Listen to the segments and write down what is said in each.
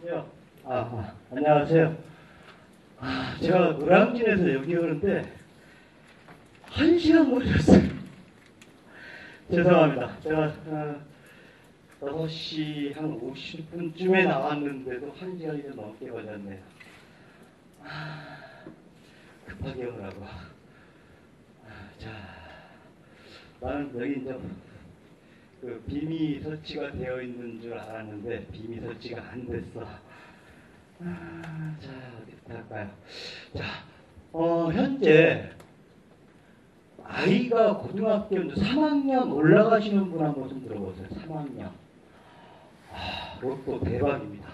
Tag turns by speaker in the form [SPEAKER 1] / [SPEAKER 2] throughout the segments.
[SPEAKER 1] 안녕하세요. 안녕하세요. 제가 노량진에서 여기 오는데 1시간 걸렸어요. 죄송합니다. 제가 6시 한 50분쯤에 나왔는데도 1시간이 좀 넘게 걸렸네요. 급하게 오라고. 자, 나는 여기 이제 그 비미 설치가 되어 있는 줄 알았는데 비미 설치가 안 됐어. 자, 어디부터 할까요? 자, 현재 아이가 고등학교 3학년 올라가시는 분 한번 좀 들어보세요. 3학년. 로또 대박입니다.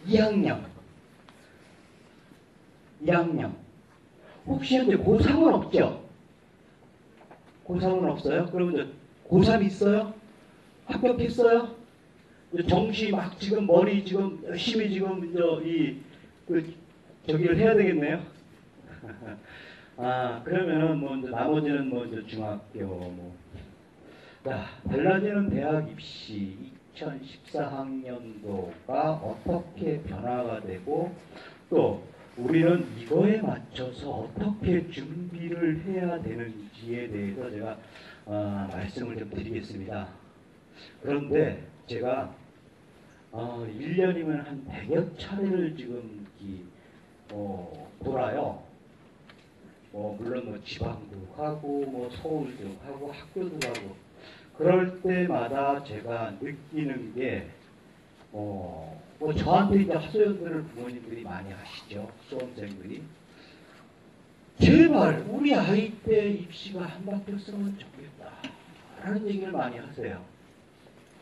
[SPEAKER 1] 2학년. 혹시 현재 고3은 없죠? 고3은 없어요? 그럼 이제 고3 있어요? 합격했어요? 정시 막 지금 머리 지금 열심히 지금 저기를 해야 되겠네요. 그러면은 뭐 이제 나머지는 뭐 이제 중학교 뭐. 자, 달라지는 대학 입시 2014학년도가 어떻게 변화가 되고 또 우리는 이거에 맞춰서 어떻게 준비를 해야 되는지에 대해서 제가 말씀을 좀 드리겠습니다. 그런데 제가 1년이면 한 100여 차례를 지금 돌아요. 물론 뭐 지방도 가고 뭐 서울도 가고 학교도 가고 그럴 때마다 제가 느끼는 게 저한테 이제 하소연들을 부모님들이 많이 하시죠. 수험생들이. 제발 우리 아이 때 입시가 안 바뀌었으면 좋겠다 라는 얘기를 많이 하세요.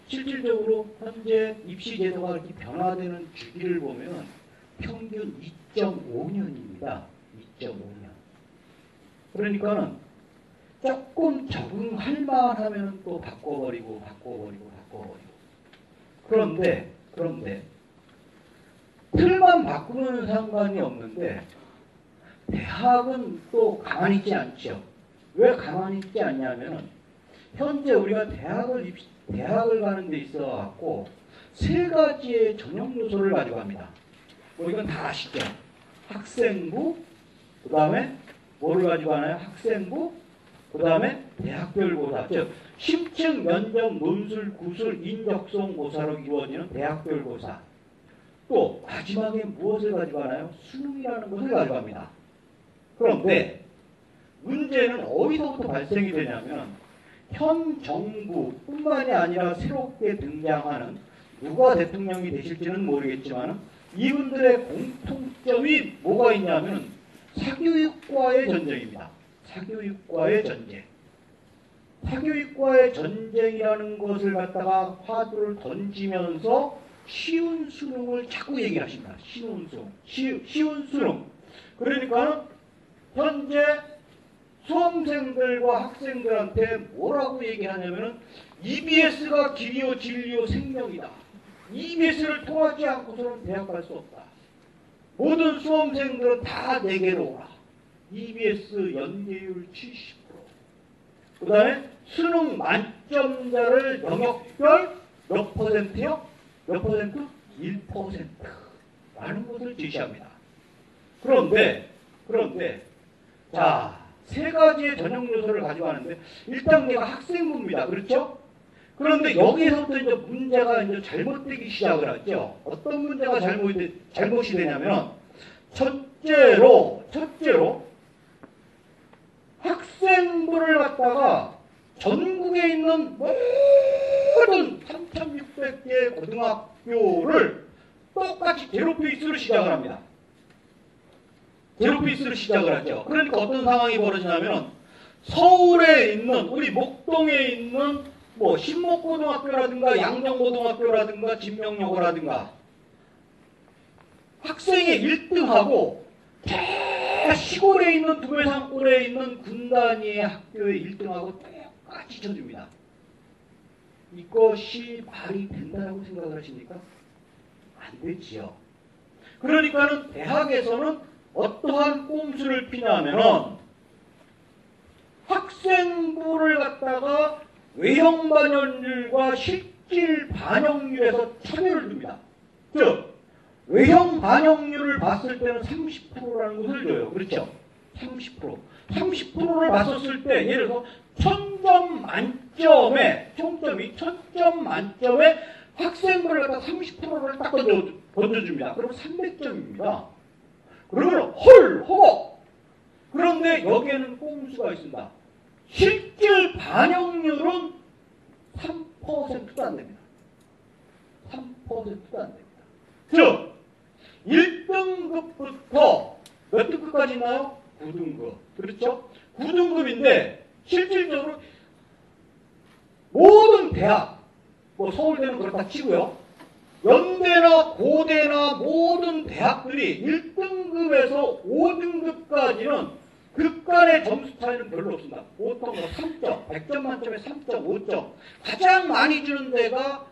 [SPEAKER 1] 실질적으로 현재 입시 제도가 이렇게 변화되는 주기를 보면 평균 2.5년입니다. 2.5년. 그러니까는 조금 적응할 만하면 또 바꿔버리고. 그런데 틀만 바꾸면 상관이 없는데 대학은 또 가만히 있지 않죠. 왜 가만히 있지 않냐면은 현재 우리가 대학을 가는 데 있어 갖고 3가지의 전형 요소를 가지고 갑니다. 이건 다 아시죠? 학생부, 그 다음에 뭐를 가지고 가나요? 학생부, 그 다음에 대학별고사. 즉 심층, 면접, 논술, 구술, 인적성 고사로 이루어지는 대학별고사. 또 마지막에 무엇을 가지고 가나요? 수능이라는 것을 가지고 갑니다. 그런데 문제는 어디서부터 발생이 되냐면 현 정부뿐만이 아니라 새롭게 등장하는 누가 대통령이 되실지는 모르겠지만 이분들의 공통점이 뭐가 있냐면 사교육과의 전쟁입니다. 사교육과의 전쟁. 사교육과의 전쟁이라는 것을 갖다가 화두를 던지면서 쉬운 수능을 자꾸 얘기하십니다. 쉬운 수능. 그러니까 현재 수험생들과 학생들한테 뭐라고 얘기하냐면은 EBS가 길이요 진리요 생명이다. EBS를 통하지 않고서는 대학 갈 수 없다. 모든 수험생들은 다 내게로 오라. EBS 연계율 70%. 그 다음에 수능 만점자를 영역별 몇 %요? 몇 %? 1% 라는 것을 제시합니다. 그런데 자, 3가지의 전형 요소를 가지고 하는데 1단계가 학생부입니다. 그렇죠? 그런데 여기서부터 이제 문제가 이제 잘못되기 시작을 하죠. 어떤 문제가 잘못이 되냐면 첫째로 학생부를 갖다가 전국에 있는 모든 3,600개 고등학교를 똑같이 제로페이스로 시작을 합니다. 제로페이스로 시작을 하죠. 그러니까 어떤 상황이 벌어지냐면 서울에 있는 우리 목동에 있는 뭐 신목고등학교라든가 양정고등학교라든가 진명여고라든가 학생이 1등하고 시골에 있는 두배산골에 있는 군단위의 학교에 1등하고 똑같이 쳐줍니다. 이것이 말이 된다고 생각을 하십니까? 안 되지요. 그러니까는 대학에서는 어떠한 꼼수를 피냐면은 학생부를 갖다가 외형 반영률과 실제 실질 반영률에서 차별을 둡니다. 즉 외형 반영률을 봤을 때는 30%라는 것을 줘요. 그렇죠? 30%. 30%를 봤었을 때 예를 들어서 1000점 만점에 총점이 1000점 만점에 학생들을 갖다 30%를 딱 던져줍니다. 그러면 300점입니다. 그러면 헐 허거. 그런데 여기에는 꼼수가 있습니다. 실질 반영률은 3%도 안 됩니다. 3%도 안 됩니다. 즉 1등급부터 몇 등급까지 있나요? 9등급. 그렇죠? 9등급인데 실질적으로 모든 대학, 뭐 서울대는 그렇다 치고요. 연대나 고대나 모든 대학들이 1등급에서 5등급까지는 극간의 점수 차이는 별로 없습니다. 보통 3점, 100점 만점에 3.5점. 가장 많이 주는 데가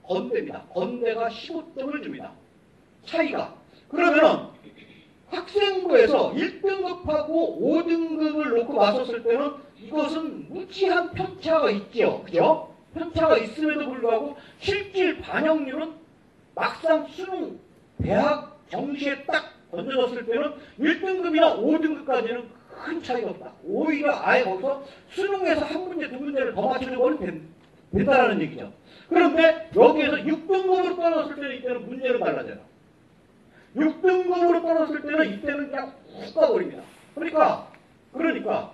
[SPEAKER 1] 건대입니다. 건대가 15점을 줍니다. 차이가. 그러면은 학생부에서 1등급하고 5등급을 놓고 맞섰을 때는 이것은 무지한 편차가 있죠. 그죠? 편차가 있음에도 불구하고 실질 반영률은 막상 수능 대학 정시에 딱 던져졌을 때는 1등급이나 5등급까지는 큰 차이가 없다. 오히려 아예 거기서 수능에서 한 문제, 두 문제를 더 맞춰주면 된다는 얘기죠. 그런데 여기에서 6등급으로 떨어졌을 때는 이때는 문제는 달라져요. 6등급으로 떨어졌을 때는 이때는 그냥 훅 가버립니다. 그러니까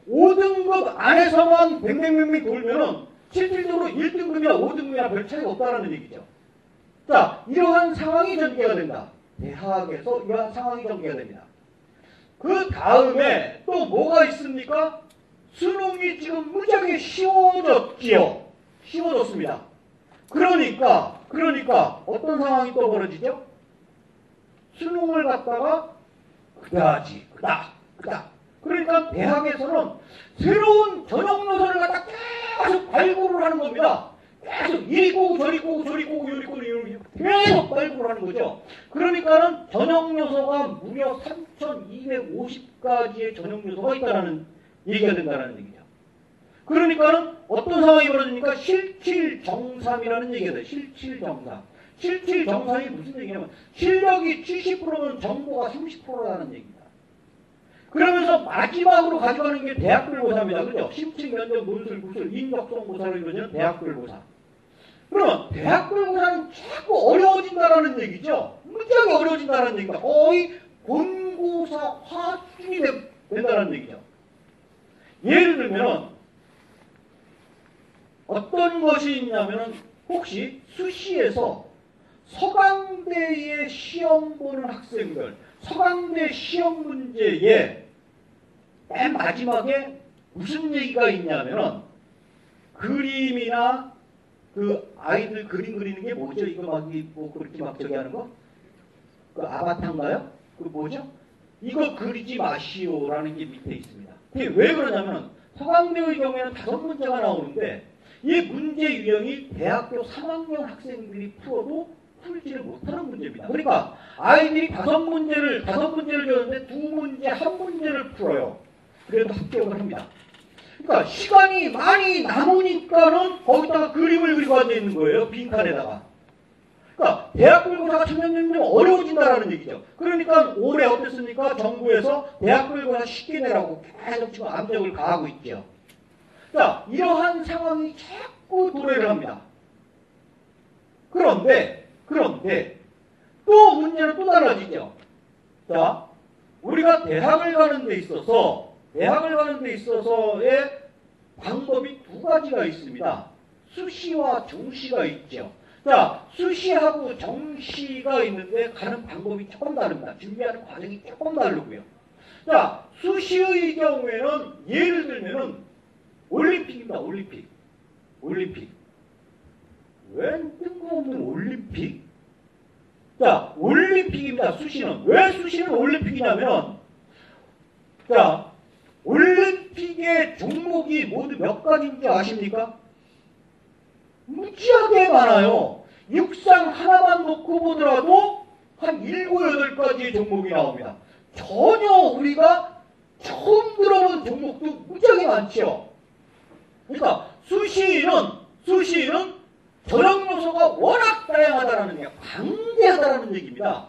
[SPEAKER 1] 5등급 안에서만 뱅뱅뱅뱅 돌면은 실질적으로 1등급이나 5등급이나 별 차이가 없다는 얘기죠. 자, 이러한 상황이 전개가 된다. 대학에서 이러한 상황이 전개가 됩니다. 그 다음에 또 뭐가 있습니까? 수능이 지금 무지하게 쉬워졌지요. 쉬워졌습니다. 그러니까 어떤 상황이 또 벌어지죠? 수능을 갖다가 그다지 그다. 그러니까 대학에서는 새로운 전형 요소를 갖다 계속 발굴을 하는 겁니다. 계속 이리 꼬고 저리 꼬고 저리 꼬고 요리 꼬고 요리 계속 발굴을 하는 거죠. 그러니까는 전형 요소가 무려 3250가지의 전형 요소가 있다는 얘기가 된다는 얘기죠. 그러니까는 어떤 상황이 벌어지니까 실질정삼이라는 얘기가 돼요. 실질정삼. 실질정삼이 무슨 얘기냐면 실력이 70%면 정보가 30%라는 얘기입니다. 그러면서 마지막으로 가져가는 게 대학별고사입니다. 그죠? 심층, 면접, 논술, 구술, 인적성고사로 이루어지는 대학별고사. 그러면 대학별고사는 자꾸 어려워진다는 얘기죠. 무지하게 어려워진다는 얘기가 거의 본고사화 수준이 된다는 얘기죠. 예를 들면 어떤 것이 있냐면은 혹시 수시에서 서강대의 시험 보는 학생들, 서강대 시험 문제에 맨 마지막에 무슨 얘기가 있냐면은 그림이나 그 아이들 그림 그리는 게 뭐죠? 이거 막 뭐 그렇게 막 저기 하는 거? 그 아바타인가요? 그 뭐죠? 이거 그리지 마시오라는 게 밑에 있습니다. 그게 왜 그러냐면 서강대의 경우에는 5문제가 나오는데 이 문제 유형이 대학교 3학년 학생들이 풀어도 풀지를 못하는 문제입니다. 그러니까 아이들이 5문제를 줬는데 2문제, 1문제를 풀어요. 그래도 합격을 합니다. 그러니까 시간이 많이 남으니까는 거기다가 그림을 그리고 앉아 있는 거예요. 빈칸에다가. 그러니까 대학별고사가 점점 어려워진다라는 얘기죠. 그러니까 올해 어땠습니까? 정부에서 대학별고사 쉽게 내라고 계속 지금 압력을 가하고 있죠. 자, 이러한 상황이 자꾸 도래를 합니다. 그런데 또 문제는 또 달라지죠. 자, 우리가 대학을 가는 데 있어서의 방법이 2가지가 있습니다. 수시와 정시가 있죠. 자, 수시하고 정시가 있는데 가는 방법이 조금 다릅니다. 준비하는 과정이 조금 다르고요. 자, 수시의 경우에는 예를 들면은 올림픽입니다. 올림픽. 왜 뜬금없는 올림픽? 자, 올림픽입니다. 수시는. 왜 수시는 올림픽이냐면, 자, 올림픽의 종목이 모두 몇 가지인지 아십니까? 무지하게 많아요. 육상 하나만 놓고 보더라도 한 7, 8가지의 종목이 나옵니다. 전혀 우리가 처음 들어본 종목도 무지하게 많죠. 그러니까 수시는 전형 요소가 워낙 다양하다라는 얘기가 방대하다라는 얘기입니다.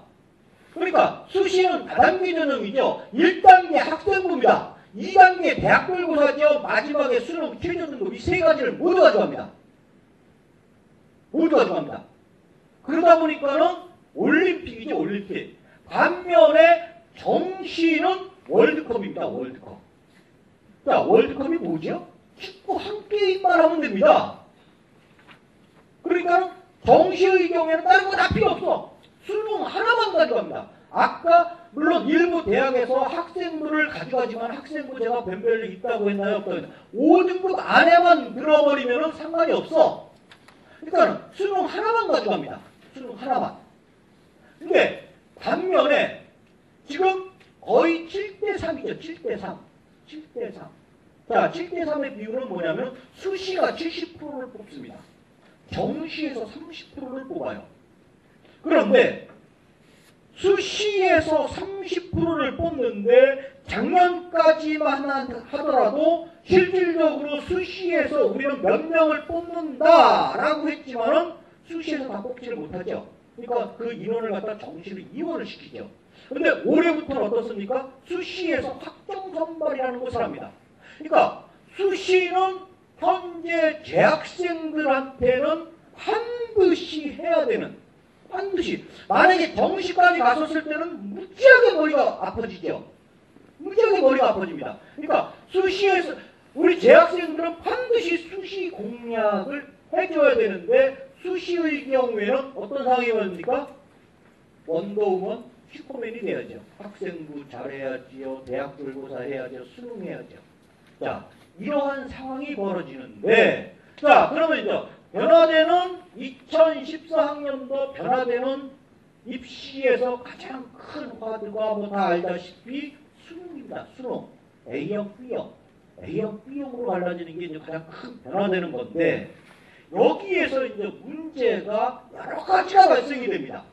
[SPEAKER 1] 그러니까 수시는 다단계 전형이죠. 1단계 학생부입니다. 2단계 대학별고사죠. 마지막에 수능 최저 등급 이 세 가지를 모두 가져갑니다. 모두 가져갑니다. 그러다 보니까는 올림픽이죠. 올림픽. 반면에 정시는 월드컵입니다. 월드컵. 자, 월드컵이 뭐죠? 축구 한 게임만 하면 됩니다. 그러니까 정시의 경우에는 다른 거 다 필요 없어. 수능 하나만 가져갑니다. 아까 물론 일부 대학에서 학생부를 가져가지만 학생부 제가 변별력 있다고 했나요? 없다고 했나요? 5등급 안에만 들어버리면 상관이 없어. 그러니까 수능 하나만 가져갑니다. 수능 하나만. 근데 반면에 지금 거의 7대3이죠. 7대3. 7대3. 자, 7대3의 비율은 뭐냐면 수시가 70%를 뽑습니다. 정시에서 30%를 뽑아요. 그런데 수시에서 30%를 뽑는데 작년까지만 하더라도 실질적으로 수시에서 우리는 몇 명을 뽑는다라고 했지만은 수시에서 다 뽑지를 못하죠. 그러니까 그 인원을 갖다 정시로 이원을 시키죠. 그런데 올해부터는 어떻습니까? 수시에서 확정 선발이라는 것을 합니다. 그러니까 수시는 현재 재학생들한테는 반드시 해야 되는, 반드시. 만약에 정시까지 갔었을 때는 무지하게 머리가 아파지죠. 무지하게 머리가 아파집니다. 그러니까 수시에서 우리 재학생들은 반드시 수시 공략을 해줘야 되는데 수시의 경우에는 어떤 상황이 됩니까? 원더우먼 슈퍼맨이 돼야죠. 학생부 잘해야지요. 대학별고사 해야죠. 수능해야죠. 자, 이러한 상황이 벌어지는데, 자, 그러면 이제 변화되는 2014학년도 변화되는 입시에서 가장 큰 화두가 뭐 다 알다시피 수능입니다. 수능. A형, B형. A형, B형으로 갈라지는 게 이제 가장 큰 변화되는 건데, 여기에서 이제 문제가 여러 가지가 발생이 됩니다.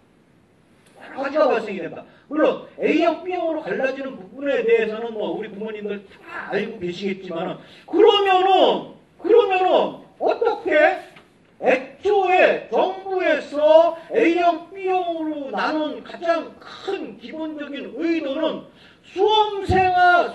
[SPEAKER 1] 여러 가지가 발생이 됩니다. 물론 A형, B형으로 갈라지는 부분에 대해서는 뭐 우리 부모님들 다 알고 계시겠지만은 그러면은 어떻게 애초에 정부에서 A형, B형으로 나눈 가장 큰 기본적인 의도는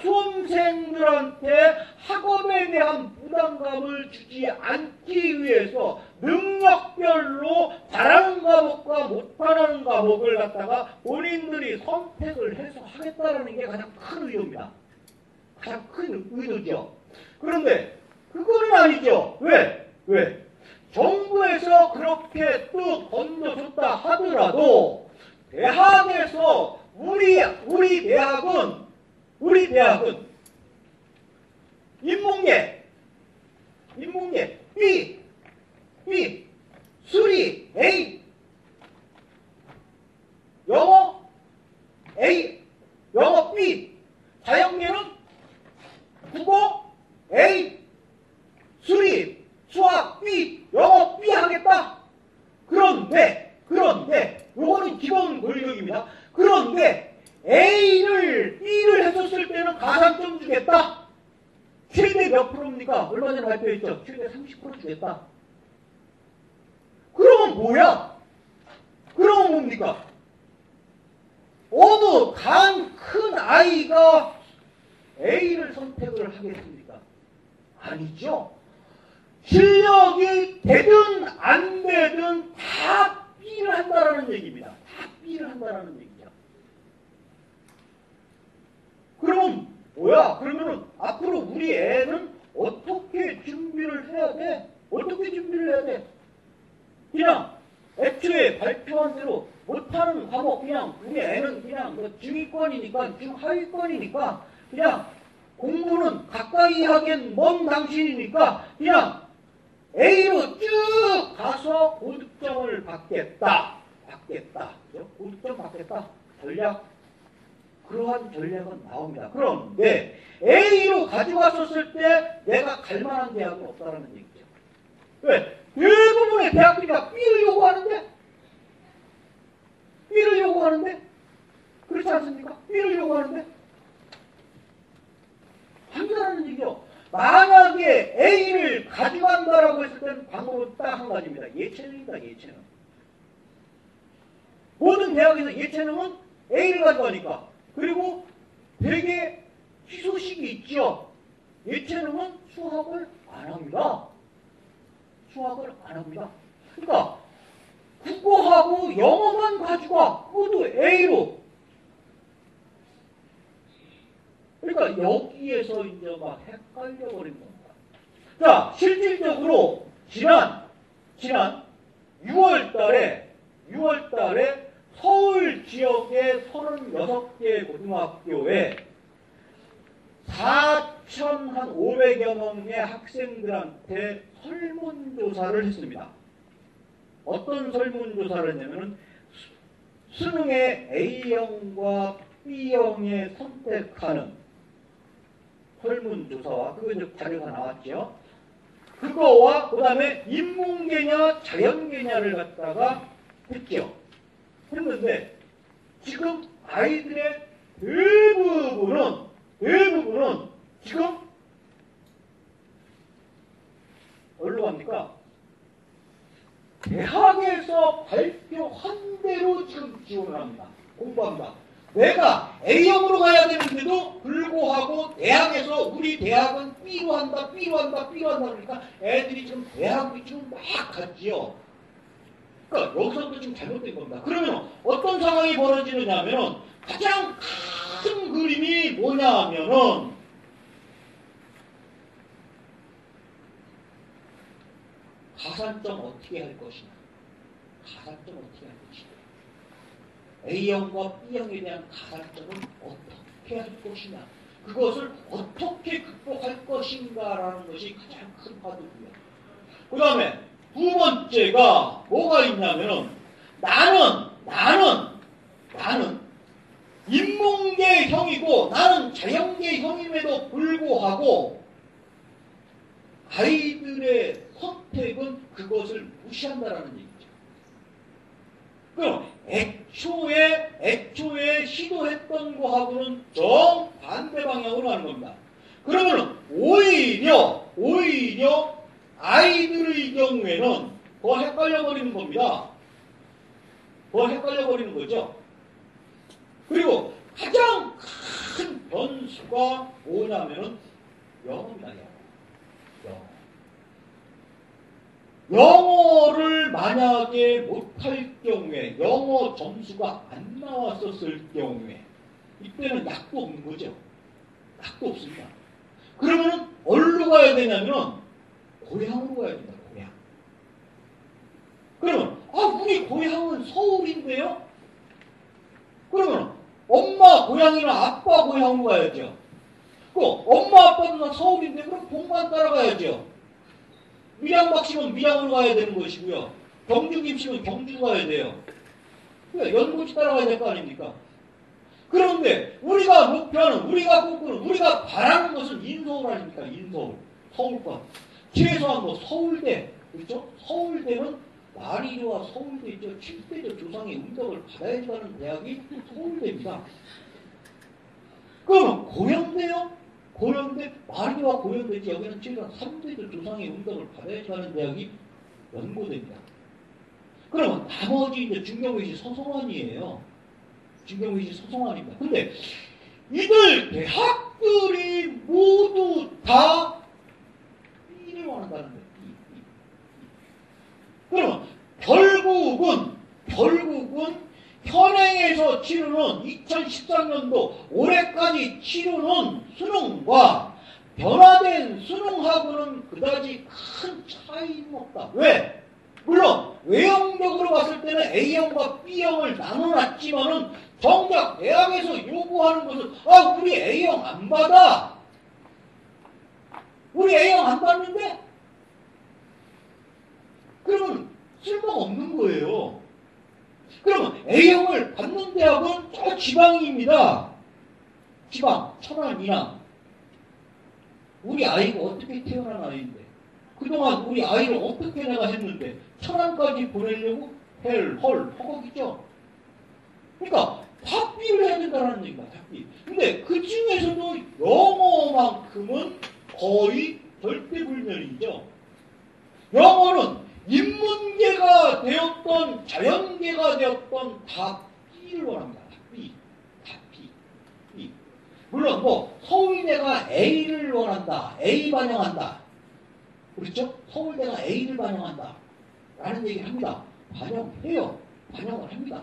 [SPEAKER 1] 수험생들한테 학업에 대한 부담감을 주지 않기 위해서 능력별로 잘하는 과목과 못하는 과목을 갖다가 본인들이 선택을 해서 하겠다는 게 가장 큰 의도입니다. 가장 큰 의도죠. 그런데 그거는 아니죠. 왜? 정부에서 그렇게 뚝 건너줬다 하더라도 대학에서 우리 대학은 인문계 B 수리 A 영어 A 영어 B 자연계는 국어 A 수리 수학 B 영어 B 하겠다. 그런데 요거는 기본 권력입니다. 그런데 B를 했었을 때는 가산점 주겠다. 최대 몇 프로입니까? 얼마 전에 발표했죠. 최대 30% 주겠다. 그러면 뭐야? 그러면 뭡니까? 어느 큰 아이가 A를 선택을 하겠습니까? 아니죠. 실력이 되든 안 되든 다 B를 한다라는 얘기입니다. 다 B를 한다라는 얘기죠. 그러면 뭐야? 그러면은 앞으로 우리 애는 어떻게 준비를 해야 돼? 어떻게 준비를 해야 돼? 그냥 애초에 발표한 대로 못하는 과목 그냥 우리 애는 그냥 뭐 중위권이니까 중하위권이니까 그냥 공부는 가까이 하기엔 먼 당신이니까 그냥 A로 쭉 가서 고득점을 받겠다. 고득점 받겠다. 그러한 전략은 나옵니다. 그런데 A로 가져갔었을 때 내가 갈 만한 대학은 없다는 얘기죠. 왜? 대부분의 대학들이 다 B를 요구하는데? 그렇지 않습니까? B를 요구하는데? 한다는 얘기죠. 만약에 A를 가져간다라고 했을 때는 방법은 딱 한 가지입니다. 예체능이다, 예체능. 모든 대학에서 예체능은 A를 가져가니까. 그리고 되게 희소식이 있죠. 예체능은 수학을 안 합니다. 수학을 안 합니다. 그러니까 국어하고 영어만 가지고 모두 A로. 그러니까 여기에서 이제 막 헷갈려 버린 겁니다. 자, 실질적으로 지난 6월 달에 서울 지역의 36개 고등학교에 4,500여 명의 학생들한테 설문조사를 했습니다. 어떤 설문조사를 했냐면은 수능의 A형과 B형에 선택하는 설문조사와 그거 이제 자료가 나왔죠. 그거와 그 다음에 인문계냐 자연계냐를 갖다가 했죠. 했는데 지금 아이들의 대부분은 지금 어디로 갑니까? 대학에서 발표한 대로 지금 지원을 합니다. 공부합니다. 내가 A형으로 가야 되는데도 불구하고 대학에서 우리 대학은 B로 한다 그러니까 애들이 지금 대학으로 지금 막 갔지요. 그러니까 여기서부터 지금 잘못된 겁니다. 그러면 어떤 상황이 벌어지느냐면은 가장 큰 그림이 뭐냐면은 가산점 어떻게 할 것이냐. 가산점 어떻게 할 것이냐. A형과 B형에 대한 가산점은 어떻게 할 것이냐. 그것을 어떻게 극복할 것인가라는 것이 가장 큰 화두고요. 그 다음에 두 번째가 뭐가 있냐면은 나는 인문계 형이고 나는 자연계 형임에도 불구하고 아이들의 선택은 그것을 무시한다라는 얘기죠. 그럼 애초에 시도했던 거하고는 정반대 방향으로 가는 겁니다. 그러면 오히려 아이들의 경우에는 더 헷갈려버리는 겁니다. 더 헷갈려버리는 거죠. 그리고 가장 큰 변수가 뭐냐면은 영어입니다. 영어를 만약에 못할 경우에 영어 점수가 안 나왔었을 경우에 이때는 약도 없는 거죠. 약도 없습니다. 그러면은 어디로 가야 되냐면은 고향으로 가야 된다. 고향. 그러면 우리 고향은 서울인데요. 그러면 엄마 고향이나 아빠 고향으로 가야죠. 그 엄마 아빠도 다 서울인데 그럼 동만 따라가야죠. 밀양박 씨면 밀양으로 가야 되는 것이고요. 경주김 씨면 경주 가야 돼요. 그러니까 연고지 따라가야 될 거 아닙니까? 그런데 우리가 목표하는, 우리가 꿈꾸는, 우리가 바라는 것은 인서울 아닙니까? 인서울. 서울과. 최소한 뭐 서울대. 그렇죠? 서울대는 마리료와 서울대 있죠. 7대적 조상의 응답을 받아야 한다는 대학이 서울대입니다. 그러면 고양대요? 고양대, 마리와 고양대지 여기는 최소한 3대적 조상의 응답을 받아야 하는 대학이 연고대입니다. 그러면 나머지 이제 중경외시 서성환이에요. 중경외시 서성환입니다. 근데 이들 대학들이 모두 다 B를 원한다는 거예요. 그러면 결국은 현행에서 치르는 2013년도 올해까지 치르는 수능과 변화된 수능하고는 그다지 큰 차이는 없다. 왜? 물론 외형적으로 봤을 때는 A형과 B형을 나눠놨지만은 정작 대학에서 요구하는 것은 우리 A형 안 받아. 우리 A형 안 받는데? 그러면 쓸모가 없는 거예요. 그러면 A형을 받는 대학은 저 지방입니다. 지방, 천안, 인왕. 우리 아이가 어떻게 태어난 아이인데 그동안 우리 아이를 어떻게 내가 했는데 천안까지 보내려고 허걱이죠. 그러니까 학비를 해야 된다는 얘기다. 학비. 근데 그 중에서도 영어만큼은 거의 절대불면이죠. 영어는 인문계가 되었던 자연계가 되었던 다 B를 원합니다. B. 다 B. B. 물론 뭐 서울대가 A를 원한다. A 반영한다. 그렇죠? 서울대가 A를 반영한다. 라는 얘기를 합니다. 반영해요. 반영을 합니다.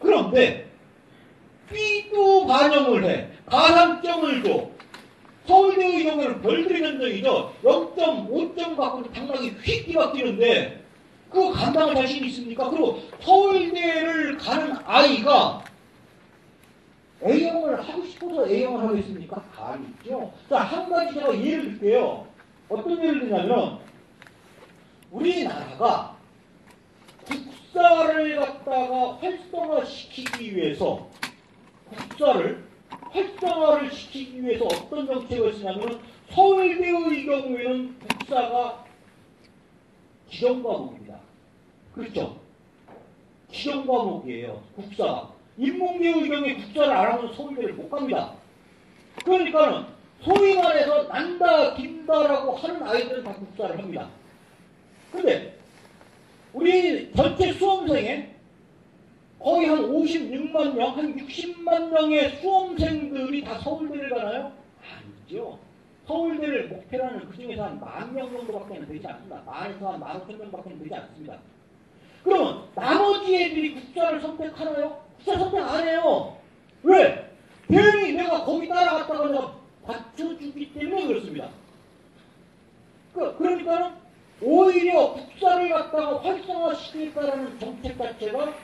[SPEAKER 1] 그런데 B도 반영을 해. 가산점을 줘. 서울대의 경우에는 별들이 면적이죠. 0.5점 갖고도 당락이 휙 뒤바뀌는데 그거 감당할 자신이 있습니까? 그리고 서울대를 가는 아이가 A형을 하고 싶어서 A형을 하겠습니까? 아니죠. 자, 한 가지 제가 예를 들게요. 어떤 예를 들냐면 우리나라가 국사를 갖다가 활성화시키기 위해서 활성화를 시키기 위해서 어떤 정책을 쓰냐면 서울대의 경우에는 국사가 지정과목입니다. 그렇죠? 지정과목이에요. 국사가. 인문계의 경우에 국사를 안 하면 서울대를 못 갑니다. 그러니까는 소위 말해서 난다 긴다라고 하는 아이들은 다 국사를 합니다. 근데 우리 전체 수험생의 거의 한 56만 명, 한 60만 명의 수험생들이 다 서울대를 가나요? 아니죠. 서울대를 목표라는 그 중에서 한 10,000명 정도밖에 되지 않습니다. 만에서 한 15,000명밖에 되지 않습니다. 그러면 나머지 애들이 국사를 선택하나요? 국사 선택 안 해요. 왜? 괜히 내가 거기 따라갔다가 내가 받쳐주기 때문에 그렇습니다. 그러니까는 오히려 국사를 갖다가 활성화시키겠다라는 정책 자체가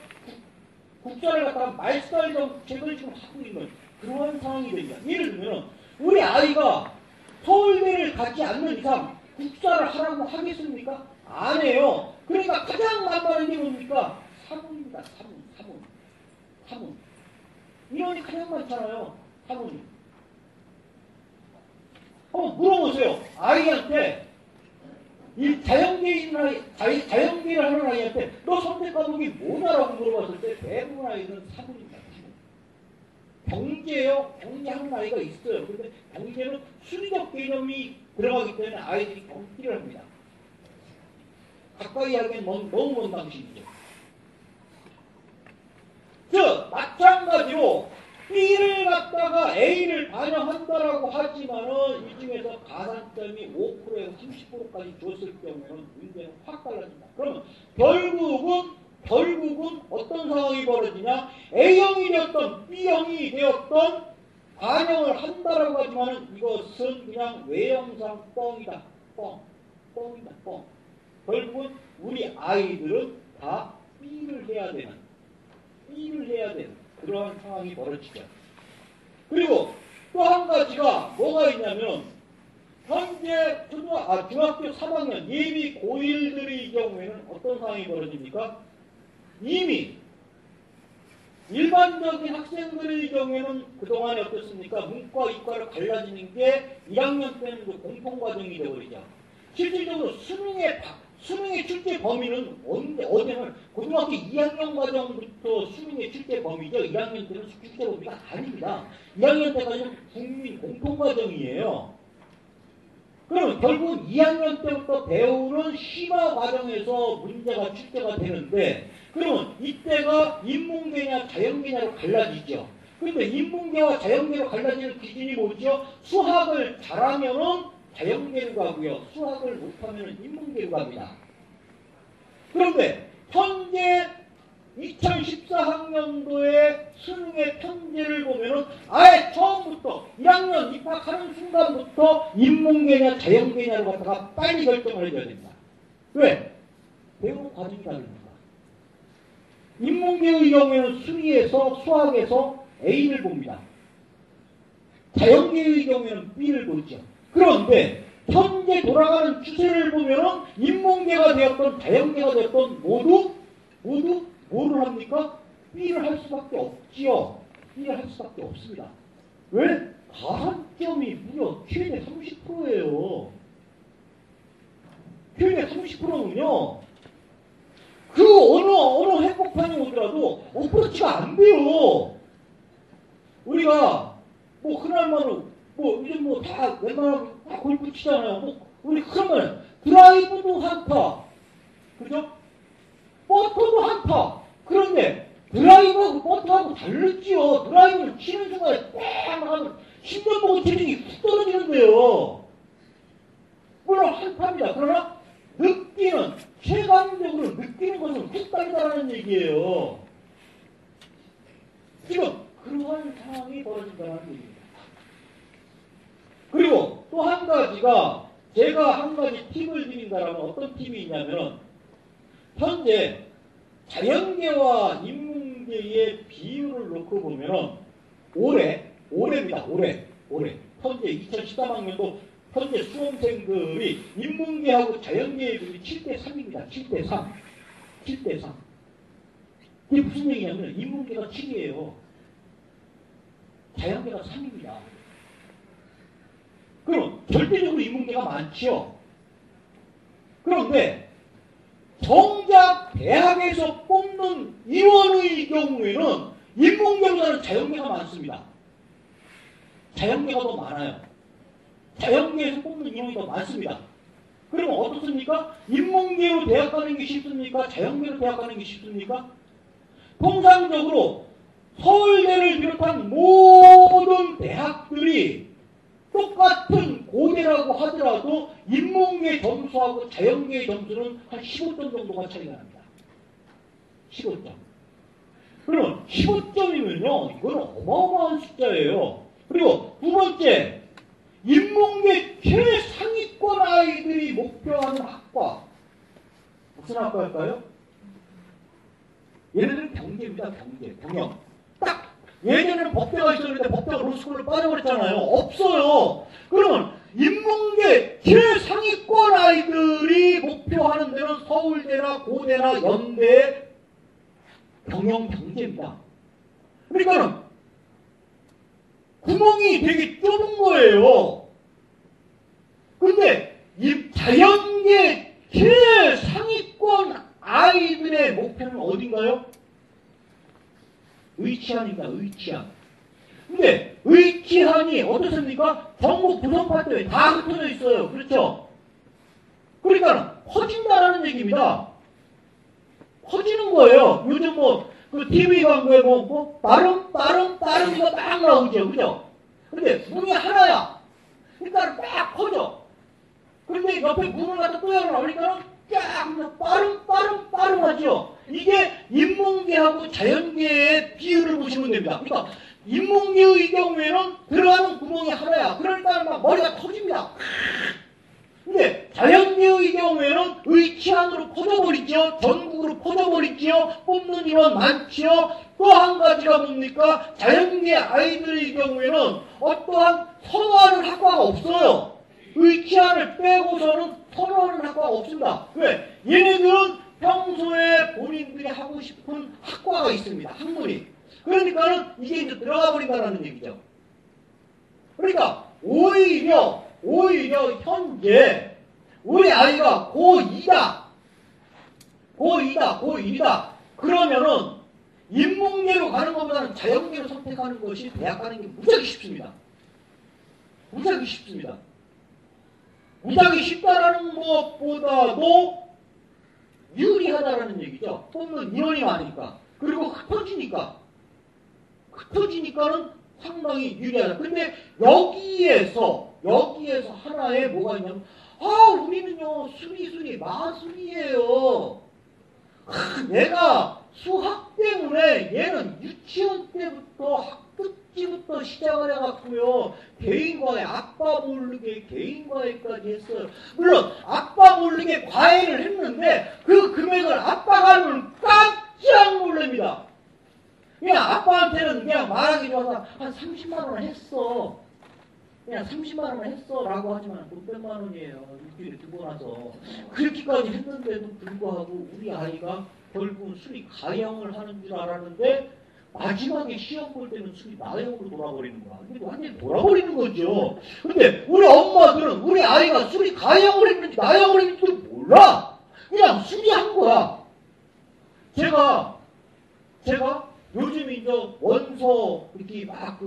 [SPEAKER 1] 국사를 갖다가 말살 정책을 지금 하고 있는 그러한 상황이 됩니다. 예를 들면 우리 아이가 서울대를 가지 않는 이상 국사를 하라고 하겠습니까? 안 해요. 그러니까 가장 만만한 게 뭡니까? 사문입니다. 사문. 인원이 가장 많잖아요. 사문이. 한번 물어보세요. 아이한테 이 자연계를 하는 아이한테 너 선택 과목이 뭐냐라고 물어봤을 때 대부분 아이들은 사문입니다. 경제요? 경제하는 아이가 있어요. 그런데 경제는 수리적 개념이 들어가기 때문에 아이들이 경기를 합니다. 가까이 하기엔 너무 먼 방식이죠. 즉 마찬가지로 B를 갖다가 A를 반영한다라고 하지만은 이 중에서 가산점이 5%에서 30%까지 줬을 경우에는 문제는 확 달라집니다. 그러면 결국은 어떤 상황이 벌어지냐? A형이 되었던 B형이 되었던 반영을 한다라고 하지만은 이것은 그냥 외형상 뻥이다. 뻥이다. 결국은 우리 아이들은 다 B를 해야 되는 그러한 상황이 벌어지죠. 그리고 또 한 가지가 뭐가 있냐면 현재 중학교 3학년 예비 고1들의 경우에는 어떤 상황이 벌어집니까? 이미 일반적인 학생들의 경우에는 그동안에 어떻습니까? 문과, 이과를 갈라지는 게 1학년 때는 공통과정이 되어버리죠. 실질적으로 수능의 출제 범위는 어제는 고등학교 2학년 과정부터 수능의 출제 범위죠. 1학년 때는 출제 범위가 아닙니다. 2학년 때까지는 국민 공통과정이에요. 그러면 결국 2학년 때부터 배우는 심화 과정에서 문제가 출제가 되는데 그러면 이때가 인문계냐 자연계냐로 갈라지죠. 그런데 인문계와 자연계로 갈라지는 기준이 뭐죠? 수학을 잘하면은 자연계로 가고요. 수학을 못하면 인문계로 갑니다. 그런데 현재 2014학년도의 수능의 편제를 보면은 아예 처음부터 1학년 입학하는 순간부터 인문계냐 자연계냐로 갖다가 빨리 결정을 해줘야 됩니다. 왜? 배우 과정이 다릅니다. 인문계의 경우에는 수리에서 수학에서 A를 봅니다. 자연계의 경우에는 B를 보죠. 그런데 현재 돌아가는 추세를 보면은 인문계가 되었던 자연계가 되었던 모두 뭐를 합니까? B를 할 수밖에 없지요. B를 할 수밖에 없습니다. 왜? 가산점이 무려 최대 30%예요. 최대 30%는요. 그 어느 행복판이 오더라도 5%가 안 돼요. 우리가 뭐 그날만은 뭐 요즘 뭐 다 웬만하면 골프 치잖아요. 뭐, 우리 그러면 드라이브도 한타. 그죠? 버터도 한타. 그런데 드라이브하고 버터하고 다르지요. 드라이브를 치는 순간에 딱 하면 10년 보고 체중이 훅 떨어지는데요. 물론 한타입니다. 그러나 느끼는, 체감적으로 느끼는 것은 훅 다르다는 얘기예요. 지금 그러한 상황이 벌어진다는 얘기입니다. 그리고 또 한 가지가, 제가 한 가지 팁을 드린다면 어떤 팁이 있냐면은, 현재 자연계와 인문계의 비율을 놓고 보면은 올해입니다. 올해 현재 2013학년도 현재 수험생들이 인문계하고 자연계의 비율이 7대3입니다. 7대3. 이게 무슨 얘기냐면 인문계가 7이에요. 자연계가 3입니다. 그럼 절대적으로 인문계가 많지요. 그런데 정작 대학에서 뽑는 인원의 경우에는 인문계보다는 자연계가 많습니다. 자연계가 더 많아요. 자연계에서 뽑는 인원이 더 많습니다. 그러면 어떻습니까? 인문계로 대학 가는 게 쉽습니까? 자연계로 대학 가는 게 쉽습니까? 통상적으로 서울대를 비롯한 모든 대학들이 똑같은 고대라고 하더라도 인문계 점수하고 자연계의 점수는 한 15점 정도가 차이가 납니다. 15점. 그러면 15점이면요, 이건 어마어마한 숫자예요. 그리고 두 번째, 인문계 최상위권 아이들이 목표하는 학과. 무슨 학과일까요? 얘네들은 경제입니다. 경영. 딱 예전에는 법대가 있었는데 법대가 로스쿨을 빠져버렸잖아요. 없어요. 그러면 인문계 최상위권 아이들이 목표하는 데는 서울대나 고대나 연대 경영경제입니다. 그러니까는 구멍이 되게 좁은 거예요. 근데 이 자연계 최상위권 아이들의 목표는 어딘가요? 의치안입니다. 의치안. 근데 의치안이 어떻습니까? 전국 부동파트에 다 흩어져 있어요. 그렇죠? 그러니까 커진다라는 얘기입니다. 커지는 거예요. 요즘 그 TV 광고에 빠름 이거 막 나오죠. 그죠? 근데 문이 하나야. 그러니까 막 커져. 그런데 옆에 문을 갖다 또 열어놓으니까 쫙 빠름 하죠. 이게 인문계하고 자연계의 비율을 보시면 됩니다. 그러니까 인문계의 경우에는 들어가는 구멍이 하나야. 그러니까 막 머리가 터집니다. 근데 자연계의 경우에는 의치안으로 퍼져버리죠. 전국으로 퍼져버리죠. 뽑는 인원 많지요. 또 한 가지가 뭡니까? 자연계 아이들의 경우에는 어떠한 선호하는 학과가 없어요. 의치안을 빼고서는 선호하는 학과가 없습니다. 왜? 얘네들은 평소에 본인들이 하고 싶은 학과가 있습니다. 학문이. 그러니까는 이게 이제 들어가 버린다는 얘기죠. 그러니까 오히려 현재 우리 아이가 고2다. 그러면은 인문계로 가는 것보다는 자연계로 선택하는 것이 대학 가는 게 무지하게 쉽습니다. 무지하게 쉽다라는 것보다도 유리하다라는 얘기죠. 뽑는 인원이 많으니까. 그리고 흩어지니까는 상당히 유리하다. 근데 여기에서 하나에 뭐가 있냐면, 우리는요, 수리, 마술이에요. 내가 수학 때문에 얘는 유치원 때부터 학급지부터 시작을 해갖고요, 개인과외, 아빠 모르게 개인과외까지 했어요. 물론, 아빠 모르게 과외를 했는데, 그 금액을 아빠가 알면 깜짝 놀랍니다. 그냥 아빠한테는 그냥 말하기 좋아서 한 30만원 했어. 그냥 30만원 했어. 라고 하지만 600만원이에요. 일주일에 두고 나서. 그렇게까지 했는데도 불구하고 우리 아이가 결국은 수리 가형을 하는 줄 알았는데 마지막에 시험 볼 때는 수리 나형으로 돌아버리는 거야. 이게 완전히 돌아버리는 거죠. 근데 우리 엄마들은 우리 아이가 수리 가형을 했는지 나형을 했는지 몰라. 그냥 수리한 거야. 제가 요즘 이제 원서 이렇게 막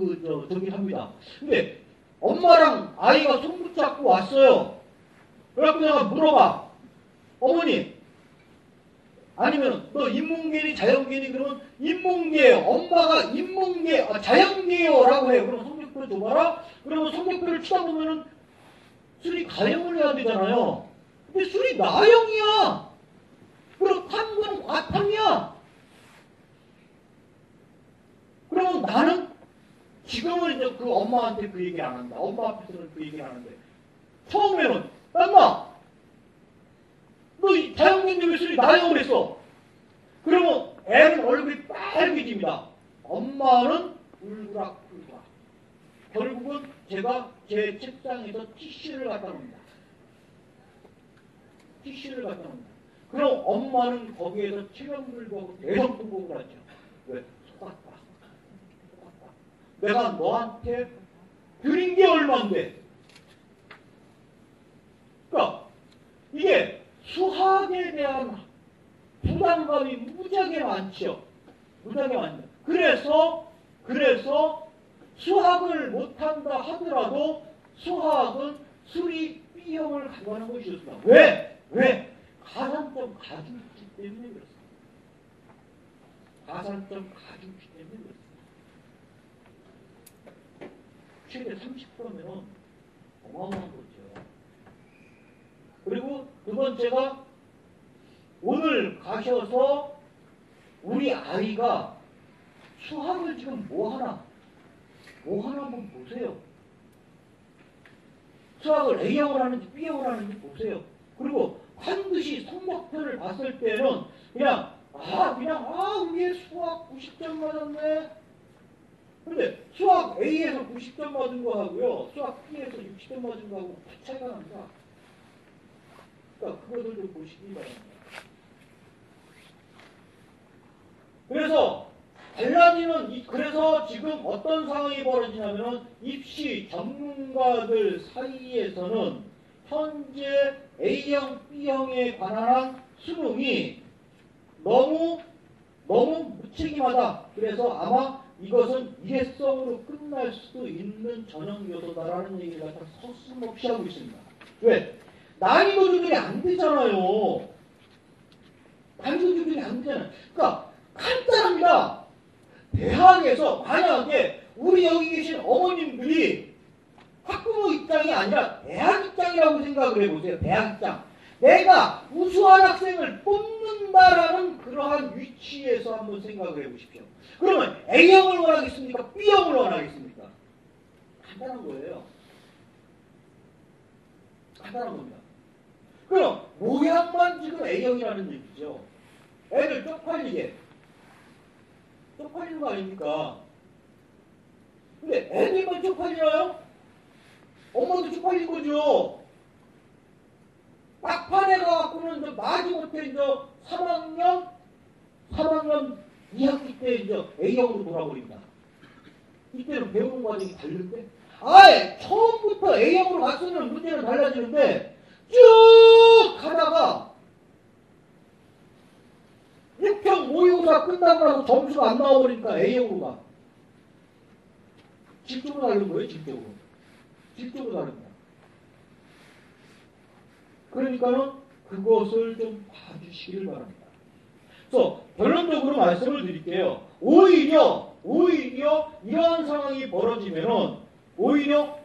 [SPEAKER 1] 저기 합니다. 근데 엄마랑 아이가 손 붙잡고 왔어요. 그래갖고 내가 물어봐. 어머니, 아니면 너 인문계니 자연계니? 그러면 인문계예요. 엄마가 인문계, 자연계요 라고 해요. 그럼 성적표 줘봐라. 그러면 성적표를 쳐다보면은 수리 가형을 해야 되잖아요. 근데 수리 나형이야. 그럼 탐구는 과탐이야. 그러면 나는 지금은 이제 그 엄마한테 그 얘기 안 한다. 엄마 앞에서는 그 얘기 안 하는데 처음에는 엄마, 너 자연계인데 왜 수리 나형을 했어? 그러면 애는 얼굴이 빨개집니다. 엄마는 울그락불그락. 결국은 제가 제 책상에서 티슈를 갖다 놉니다. 티슈를 갖다 놉니다. 그럼 엄마는 거기에서 체면을 보고 대성통곡을 하죠. 왜? 속았다. 속았다. 내가 너한테 드린 게 얼만데. 그러니까 이게 수학에 대한 부담감이 무지하게 많죠. 무지하게 많죠. 그래서 수학을 못한다 하더라도 수학은 수리 B형을 가져가는 것이었습니다. 왜? 가산점 가중치 때문에 그렇습니다. 가산점 가중치 때문에 그렇습니다. 최대 30%면 어마어마한 거죠. 그리고 두 번째가 오늘 가셔서 우리 아이가 수학을 지금 뭐 하나 한번 보세요. 수학을 A형을 하는지 B형을 하는지 보세요. 그리고 반드시 성적표를 봤을 때는 그냥 위에 수학 90점 맞았네. 근데 수학 A에서 90점 맞은 거하고요, 수학 B에서 60점 맞은 거하고 차이가 납니다. 그러니까 그것을 좀 보시기 바랍니다. 그래서 지금 어떤 상황이 벌어지냐면은 입시 전문가들 사이에서는 현재 A형, B형에 관한 수능이 너무 무책임하다. 그래서 아마 이것은 일회성으로 끝날 수도 있는 전형 요소다라는 얘기를 갖다 서슴없이 하고 있습니다. 왜? 난이도 조절이 안 되잖아요. 난이도 조절이 안 되잖아요. 그러니까 간단합니다. 대학에서 만약에 우리 여기 계신 어머님들이 학부모 입장이 아니라 대학 입장이라고 생각을 해보세요. 대학 입장. 내가 우수한 학생을 뽑는다라는 그러한 위치에서 한번 생각을 해보십시오. 그러면 A형을 원하겠습니까? B형을 원하겠습니까? 간단한 거예요. 간단한 겁니다. 그럼 모양만 지금 A형이라는 얘기죠. 애들 쪽팔리는 거 아닙니까? 근데 애들만 쪽팔리나요? 엄마도 쪽팔린 거죠. 막판에 가갖고는 마지못해 3학년 2학기 때 A형으로 돌아버립니다. 이때는 배우는 과정이 다른데? 처음부터 A형으로 갔으면 문제는 달라지는데 쭉 가다가 6평 모의고사 끝나고 나서 점수가 안 나와버리니까 A형으로 가. 질적으로 다른 거예요, 질적으로 다릅니다. 그러니까는 그것을 좀 봐주시기를 바랍니다. 그래서 결론적으로 말씀을 드릴게요. 오히려 이러한 상황이 벌어지면은 오히려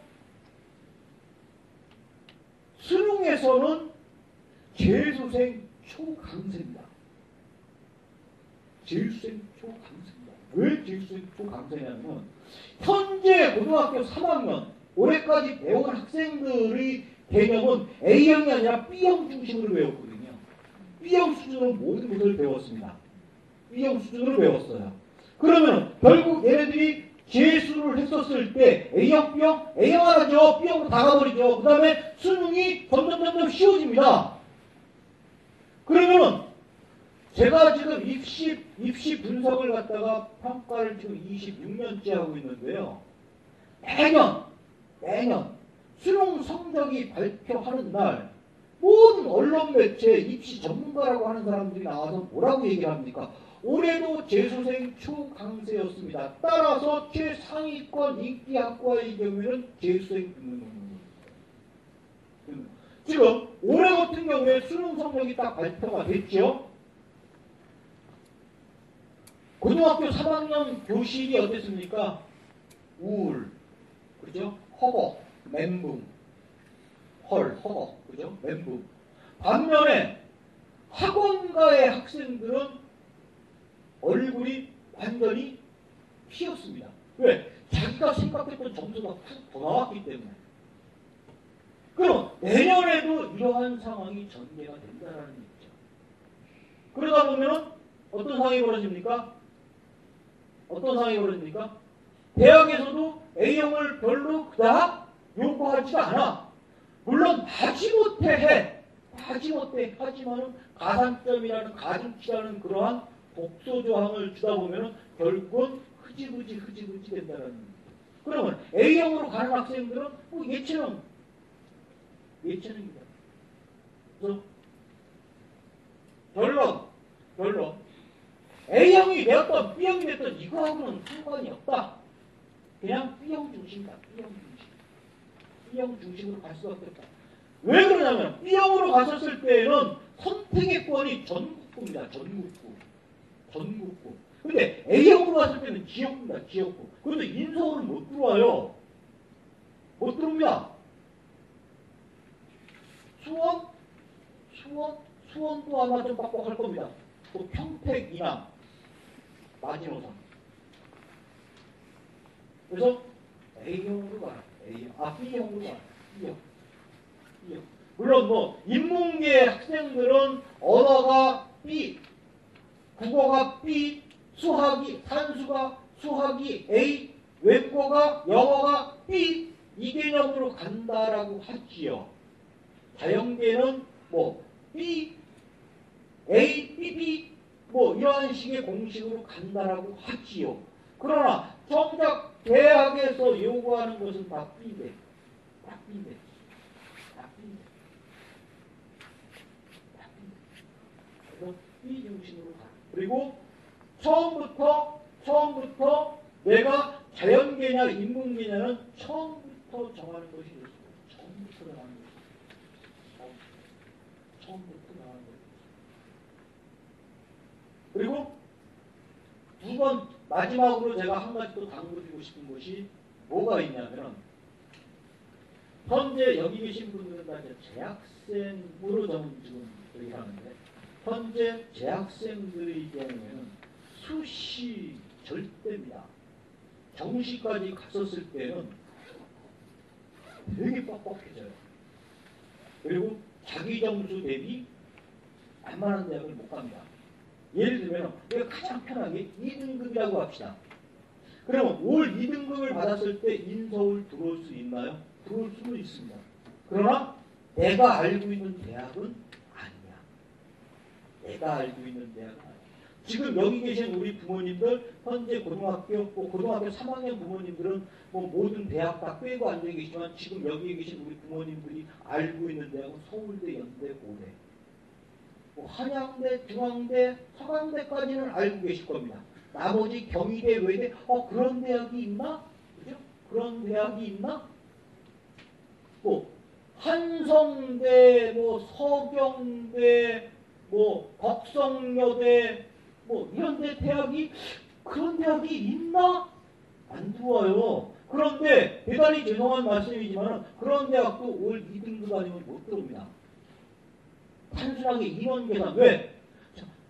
[SPEAKER 1] 수능에서는 재수생 초강세입니다. 재수생 초강세입니다. 왜 재수생 초강세냐면 현재 고등학교 3학년 올해까지 배운 학생들의 개념은 A형이 아니라 B형 중심으로 배웠거든요. B형 수준으로 모든 것을 배웠습니다. B형 수준으로 배웠어요. 그러면 결국 얘네들이 재수를 했었을 때 A형, B형, A형 하나죠. B형으로 다 가버리죠. 그 다음에 수능이 점점 쉬워집니다. 그러면 제가 지금 입시 분석을 갖다가 평가를 지금 26년째 하고 있는데요. 매년 수능 성적이 발표하는 날 모든 언론 매체 입시 전문가라고 하는 사람들이 나와서 뭐라고 얘기를 합니까? 올해도 재수생 초강세였습니다. 따라서 최상위권 인기학과의 경우에는 재수생 듣는 겁니다. 지금 올해 같은 경우에 수능 성적이 딱 발표가 됐죠. 고등학교 3학년 교실이 어땠습니까? 우울, 그죠? 허걱, 멘붕, 허걱, 그죠? 멘붕. 반면에 학원가의 학생들은 얼굴이 완전히 피었습니다. 왜? 자기가 생각했던 점수가 훅 더 나왔기 때문에. 그럼 내년에도 이러한 상황이 전개가 된다는 얘기죠. 그러다 보면 어떤 상황이 벌어집니까? 어떤 상황이 벌어집니까? 대학에서도 A형을 별로 그닥 요구하지가 않아. 물론 마지못해 해. 마지못해 하지만은 가산점이라는 가중치라는 그러한 독소 조항을 주다 보면은 결국은 흐지부지 된다는 얘기죠. 그러면 A형으로 가는 학생들은 뭐 예체능입니다. 그래서 결론 A형이 되었던 B형이 됐던 이거하고는 상관이 없다. 그냥 B형 중심이다. B형 중심으로 갈 수밖에 없다. 왜 그러냐면 B형으로 갔었을 때에는 선택의 권이 전국구입니다. 전국구. 근데 A형으로 갔을 때는 지역구입니다. 지역구. 그런데 인서울은 못 들어와요. 못 들어옵니다. 수원도 아마 좀 빡빡할 겁니다. 또 평택, 이남, 마지노선. 그래서 A형으로 가라. B형으로 가라. B형. 물론 뭐 인문계 학생들은 언어가 B, 국어가 B, 산수가 수학이 A, 외국어가 영어가 B 이 개념으로 간다라고 하지요. 자연계는 뭐 B, A, B 뭐 이러한 식의 공식으로 간다라고 하지요. 그러나 정작 대학에서 요구하는 것은 다 B인데. 그래서 B 중심으로 가. 그리고 처음부터 내가 자연계냐 인문계냐는 처음부터 정하는 것이 좋습니다. 처음부터 나가는 거예요. 그리고 두 번 마지막으로 제가 한 가지 또 당부드리고 싶은 것이 뭐가 있냐면 현재 여기 계신 분들은 다 재학생으로 저는 지금 얘기하는데 현재 재학생들의 경우에는 수시 절대입니다. 정시까지 갔었을 때는 되게 뻑뻑해져요. 그리고 자기 점수 대비 웬만한 대학을 못 갑니다. 예를 들면 우리가 가장 편하게 2등급이라고 합시다. 그러면 올 2등급을 받았을 때 인서울 들어올 수 있나요? 들어올 수도 있습니다. 그러나 내가 알고 있는 대학은 아니야. 지금 여기 계신 우리 부모님들 현재 고등학교 3학년 부모님들은 뭐 모든 대학 다 빼고 앉아 계시지만 지금 여기 계신 우리 부모님들이 알고 있는 대학은 서울대, 연대, 고대, 뭐 한양대, 중앙대, 서강대까지는 알고 계실 겁니다. 나머지 경희대, 외대, 그런 대학이 있나? 그죠? 그런 대학이 있나? 뭐 한성대, 뭐 서경대, 뭐 덕성여대, 뭐 이런 그런 대학이 있나? 안 들어와요. 그런데 대단히 죄송한 말씀이지만 그런 대학도 올 2등급 아니면 못 들어옵니다. 단순하게 인원 계산. 왜?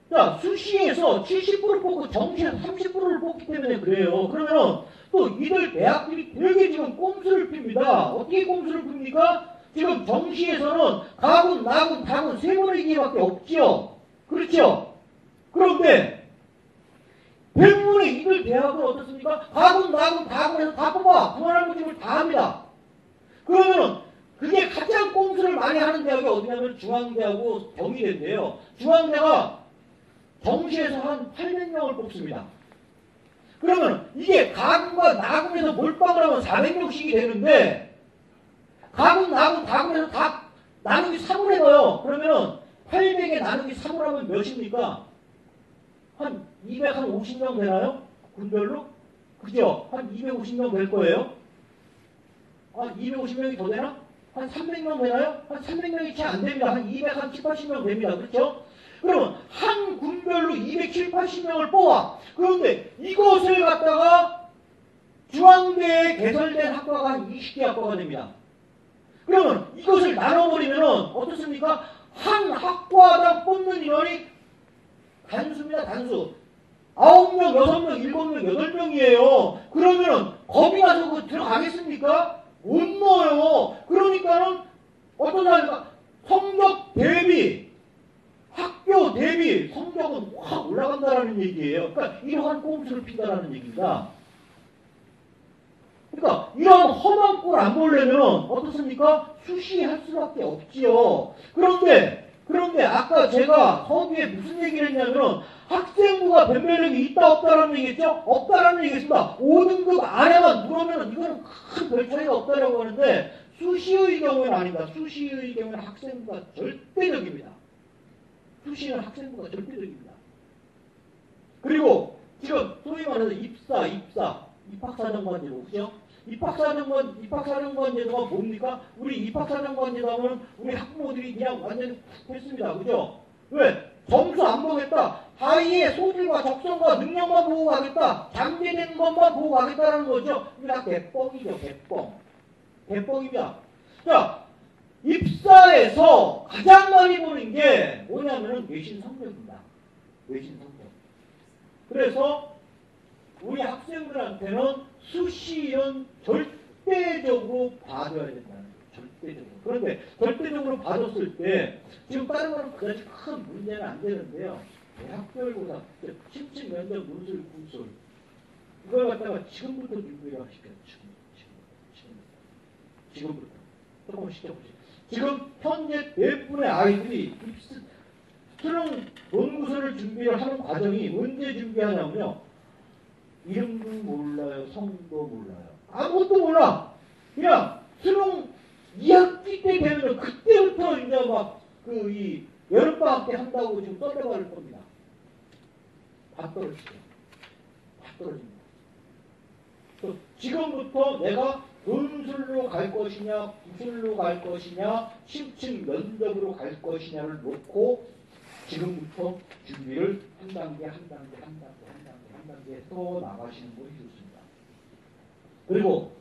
[SPEAKER 1] 자, 수시에서 70%를 뽑고 정시에서 30%를 뽑기 때문에 그래요. 그러면 또 이들 대학들이 되게 지금 꼼수를 핍니다. 어떻게 꼼수를 핍니까? 지금 정시에서는 가군, 나군, 다군 세 번의 기회밖에 없지요. 그렇죠? 그런데 대부분의 이들 대학은 어떻습니까? 가군, 나군, 다군에서 다 뽑아. 그만한 것들을 다 합니다. 그러면 그게 가장 꼼수를 많이 하는 대학이 어디냐면 중앙대하고 경희대인데요. 중앙대가 정시에서 한 800명을 뽑습니다. 그러면 이게 가군과 나군에서 몰빵을 하면 400명씩이 되는데 가군, 나군, 다군에서 다 나누기 3을 해봐요. 그러면 800에 나누기 3을 하면 몇입니까? 한 250명 되나요? 군별로? 그죠? 한 250명 될 거예요. 250명이 더 되나? 한 300명 되나요? 한 300명이 채 안 됩니다. 한 270, 80명 됩니다. 그렇죠? 그러면 한 군별로 270, 80명을 뽑아. 그런데 이것을 갖다가 중앙대에 개설된 학과가 한 20개 학과가 됩니다. 그러면 이것을 나눠버리면 어떻습니까? 한 학과당 뽑는 인원이 단수입니다. 단수. 9명, 6명, 7명, 8명이에요. 그러면 겁이 나서 그거 들어가겠습니까? 못 넣어요. 그러니까는 어떤 사람입니까? 성적 대비, 학교 대비 성적은 확 올라간다라는 얘기예요. 그러니까 이러한 꼼수를 핀다라는 얘기입니다. 그러니까 이런 험한 꼴 안 보려면 어떻습니까? 수시할 수밖에 없지요. 그런데 아까 제가 서두에 무슨 얘기를 했냐면 학생부가 변별력이 있다 없다라는 얘기겠죠? 없다라는 얘기겠습니다. 5등급 안에만 물으면 이거는 큰 별 차이가 없다라고 하는데 수시의 경우는 아닙니다. 수시의 경우는 학생부가 절대적입니다. 수시는 학생부가 절대적입니다. 그리고 지금 소위 말해서 입학사정관제도 그죠? 입학사정관제도가 뭡니까? 우리 입학사정관제도 하면 우리 학부모들이 그냥 완전히 푹 했습니다. 그죠? 왜? 점수 안 보겠다. 아이의 소질과 적성과 능력만 보고 가겠다. 잠재된 것만 보고 가겠다는 거죠. 이게 다 개뻥이죠. 개뻥입니다. 자, 입사에서 가장 많이 보는 게 뭐냐면은 외신 성적입니다. 외신 성적. 그래서 우리 학생들한테는 수시는 절대적으로 봐줘야 된다는 거예요. 절대적으로. 그런데 절대적으로 봐줬을 때 지금 다른 거는 그다지 큰 문제는 안 되는데요. 대학별고사, 심층 면접, 문술, 군술 이걸 갖다가 지금부터 준비를 시켜요. 지금부터. 조금씩. 지금 현재 대부분의 아이들이 수능 논구서를 준비를 하는 과정이 언제 준비하냐면요. 이름도 몰라요. 성도 몰라요. 아무것도 몰라. 그냥 수능 2학기 때 되면 그때부터 이제 막 이 여름방학 때 한다고 지금 떨려갈 겁니다. 다 떨어지죠. 다 떨어집니다. 지금부터 내가 논술로 갈 것이냐, 구술로 갈 것이냐, 심층 면접으로 갈 것이냐를 놓고 지금부터 준비를 한 단계 더 나가시는 것이 좋습니다. 그리고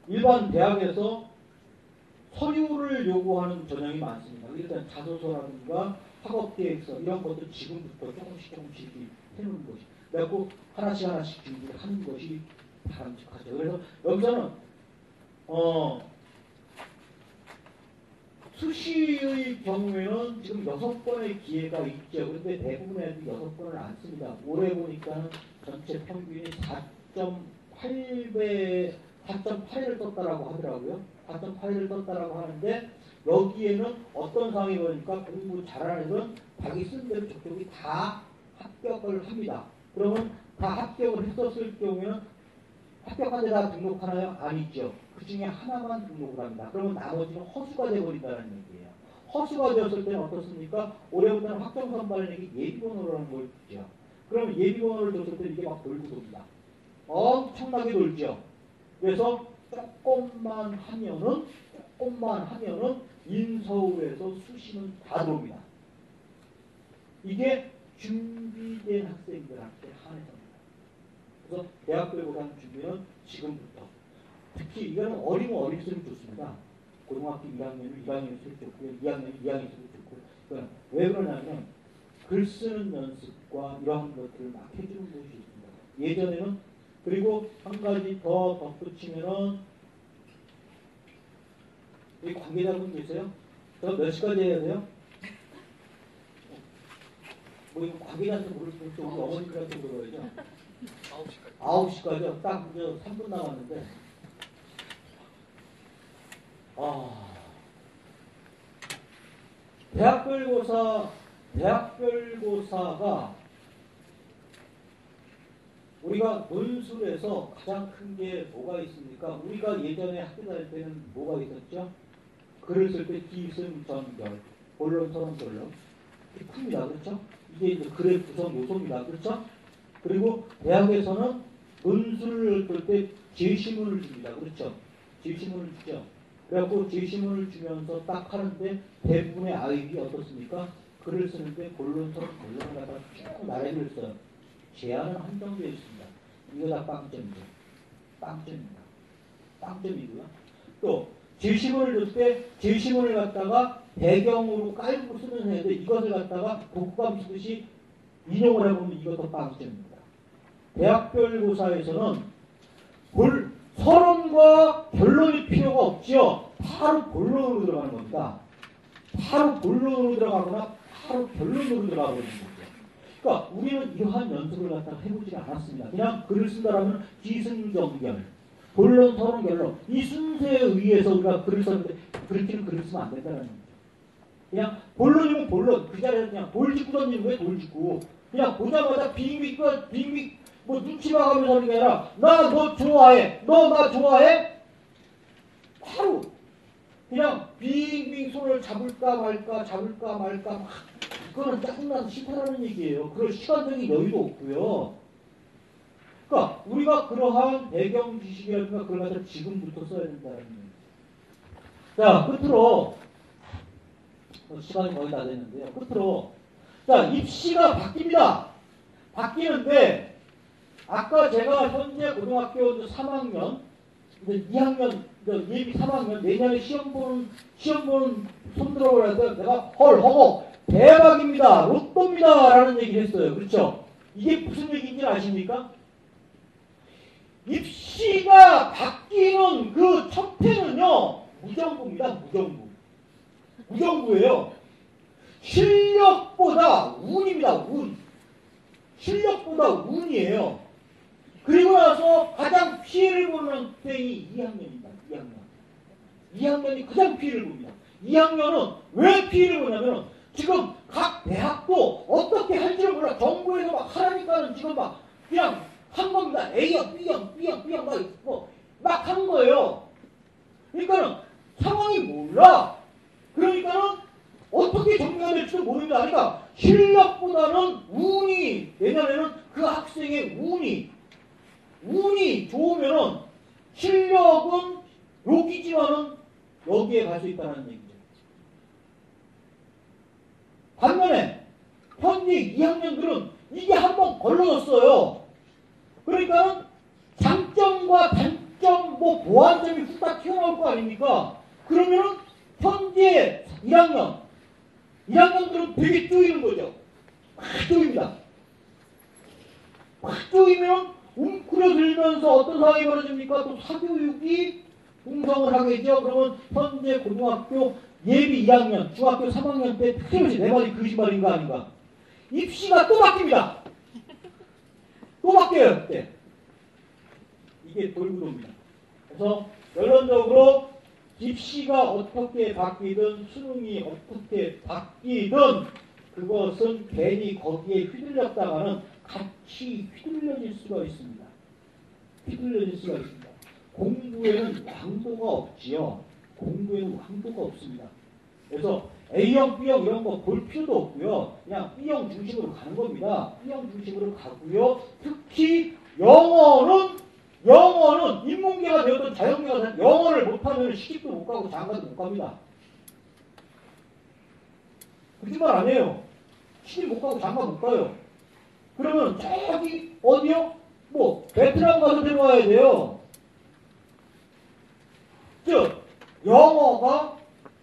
[SPEAKER 1] 일반 대학에서 서류를 요구하는 전형이 많습니다. 일단 자소서라든가 학업계획서 이런 것도 지금부터 조금씩 해놓는 것이 그래갖고 하나씩 준비를 하는 것이 바람직하죠. 그래서 여기서는 수시의 경우에는 지금 6번의 기회가 있죠. 그런데 대부분의 애들이 6번을 안 씁니다. 올해 보니까 전체 평균이 4.8을 떴다라고 하더라고요. 4.8을 떴다라고 하는데 여기에는 어떤 상황이 보니까 공부 잘하는 애들은 자기 쓴 대로 저쪽이 다 합격을 합니다. 그러면 다 합격을 했었을 경우에는 합격한 데 다 등록하나요? 아니죠. 그 중에 하나만 등록을 합니다. 그러면 나머지는 허수가 되어버린다는 얘기예요. 허수가 되었을 때는 어떻습니까? 올해부터는 확정선발에게 예비번호라는 걸 주죠. 그러면 예비번호를 줬을 때 이게 막 돌고 돕니다. 엄청나게 돌죠. 그래서 조금만 하면은 인서울에서 수시는 다 들어옵니다. 이게 준비된 학생들한테 한해서입니다. 그래서 대학교보다는 준비는 지금부터. 특히 이거는 어리면 어릴수록 좋습니다. 고등학교 1학년은 1학년일수록 좋고요. 2학년은 2학년일수록 좋고요. 그러니까 왜 그러냐면 글 쓰는 연습과 이러한 것들을 막 해주는 것이 있습니다. 예전에는 그리고 한 가지 더 덧붙이면은 여기 관계자분 계세요? 저 몇 시까지 해야 돼요? 뭐 이거 관계자한테 물을 때 우리 어머니들한테 물어야죠. 9시까지요? 딱 이제 3분 남았는데 대학별고사가 우리가 논술에서 가장 큰 게 뭐가 있습니까? 우리가 예전에 학교 다닐 때는 뭐가 있었죠? 글을 쓸 때 기승전결, 본론, 서론, 결론. 큽니다. 그렇죠? 이게 이제 글의 구성 요소입니다. 그렇죠? 그리고 대학에서는 논술을 볼 때 제시문을 줍니다. 그렇죠? 제시문을 주죠. 그래갖고 제시문을 주면서 딱 하는데 대부분의 아이들이 어떻습니까? 글을 쓰는데 본론처럼 본론을 갖다가 쭉 나열을 써요. 제한은 한정되어 있습니다. 이거 다 빵점이죠. 빵점입니다. 빵점이고요. 또 제시문을 줄 때 제시문을 갖다가 배경으로 깔고 쓰면 되는데 이것을 갖다가 독감 쓰듯이 인용을 해보면 이것도 빵점입니다. 대학별고사에서는 서론과 결론이 필요가 없죠. 바로 본론으로 들어가는 겁니다. 바로 본론으로 들어가거나 바로 결론으로 들어가는 거죠. 그러니까 우리는 이러한 연습을 갖다가 해보지 않았습니다. 그냥 글을 쓴다라면 기승전결, 본론, 서론, 결론 이 순서에 의해서 우리가 글을 썼는데 그렇게는 글을 쓰면 안 된다는 거죠. 그냥 본론이면 본론, 그 자리에서 그냥 돌직구 던지는 거예요. 돌직구. 그냥 보자마자 빙빙 뭐 눈치 봐가면서 하는 게 아니라 나 너 좋아해, 너 나 좋아해? 바로 그냥 빙빙 손을 잡을까 말까 막 그거는 짜증나서 싫다라는 얘기예요. 그럴 시간적인 여유도 없고요. 그러니까 우리가 그러한 배경 지식이라든가 그걸 갖다 지금부터 써야 된다는 얘기예요. 자, 끝으로 시간이 거의 다 됐는데요. 끝으로 자, 입시가 바뀝니다. 바뀌는데 아까 제가 현재 고등학교 3학년, 이제 2학년, 예비 3학년 내년에 시험 보는 손 들어보라 해서 내가 헐 허거 대박입니다. 로또입니다. 라는 얘기를 했어요. 그렇죠? 이게 무슨 얘기인지 아십니까? 입시가 바뀌는 그 척태는요. 무정부입니다. 무정부. 무정부예요. 실력보다 운입니다. 운. 실력보다 운이에요. 그리고 나서 가장 피해를 보는 때이 2학년입니다. 2학년이 가장 피해를 봅니다. 2학년은 왜 피해를 보냐면 지금 각 대학도 어떻게 할지를 몰라. 정부에서 막 하라니까는 지금 막 그냥 한 겁니다. A형, B형 막 하는 거예요. 그러니까는 상황이 몰라. 그러니까는 어떻게 정리가 될지도 모른다. 그러니까 실력보다는 운이 내년에는 그 학생의 운이 좋으면은 실력은 여기지만은 여기에 갈 수 있다는 얘기죠. 반면에 현재 2학년들은 이게 한번 걸러졌어요. 그러니까 장점과 단점, 보완점이 후딱 튀어나올 거 아닙니까? 그러면은 현재 1학년들은 되게 쪼이는 거죠. 막 쪼입니다. 막 쪼이면 웅크려들면서 어떤 상황이 벌어집니까? 또 사교육이 풍성을 하겠죠. 그러면 현재 고등학교 예비 2학년, 중학교 3학년 때 틀림없이 내 말이 거짓말인가 아닌가? 입시가 또 바뀝니다. 또 바뀌어요. 그때. 이게 돌고 돕니다. 그래서 결론적으로 입시가 어떻게 바뀌든 수능이 어떻게 바뀌든 그것은 괜히 거기에 휘둘렸다가는 같이 휘둘려질 수가 있습니다. 공부에는 왕도가 없지요. 공부에는 왕도가 없습니다. 그래서 A형, B형 이런 거 볼 필요도 없고요. 그냥 B형 중심으로 가는 겁니다. B형 중심으로 가고요. 특히 영어는 인문계가 되었던 자연계가 되었던 영어를 못하면 시집도 못 가고 장가도 못 갑니다. 거짓말 안 해요. 시집 못 가고 장가 못 가요. 그러면 저기 어디요? 베트남 가서 데려와야 돼요. 즉 영어가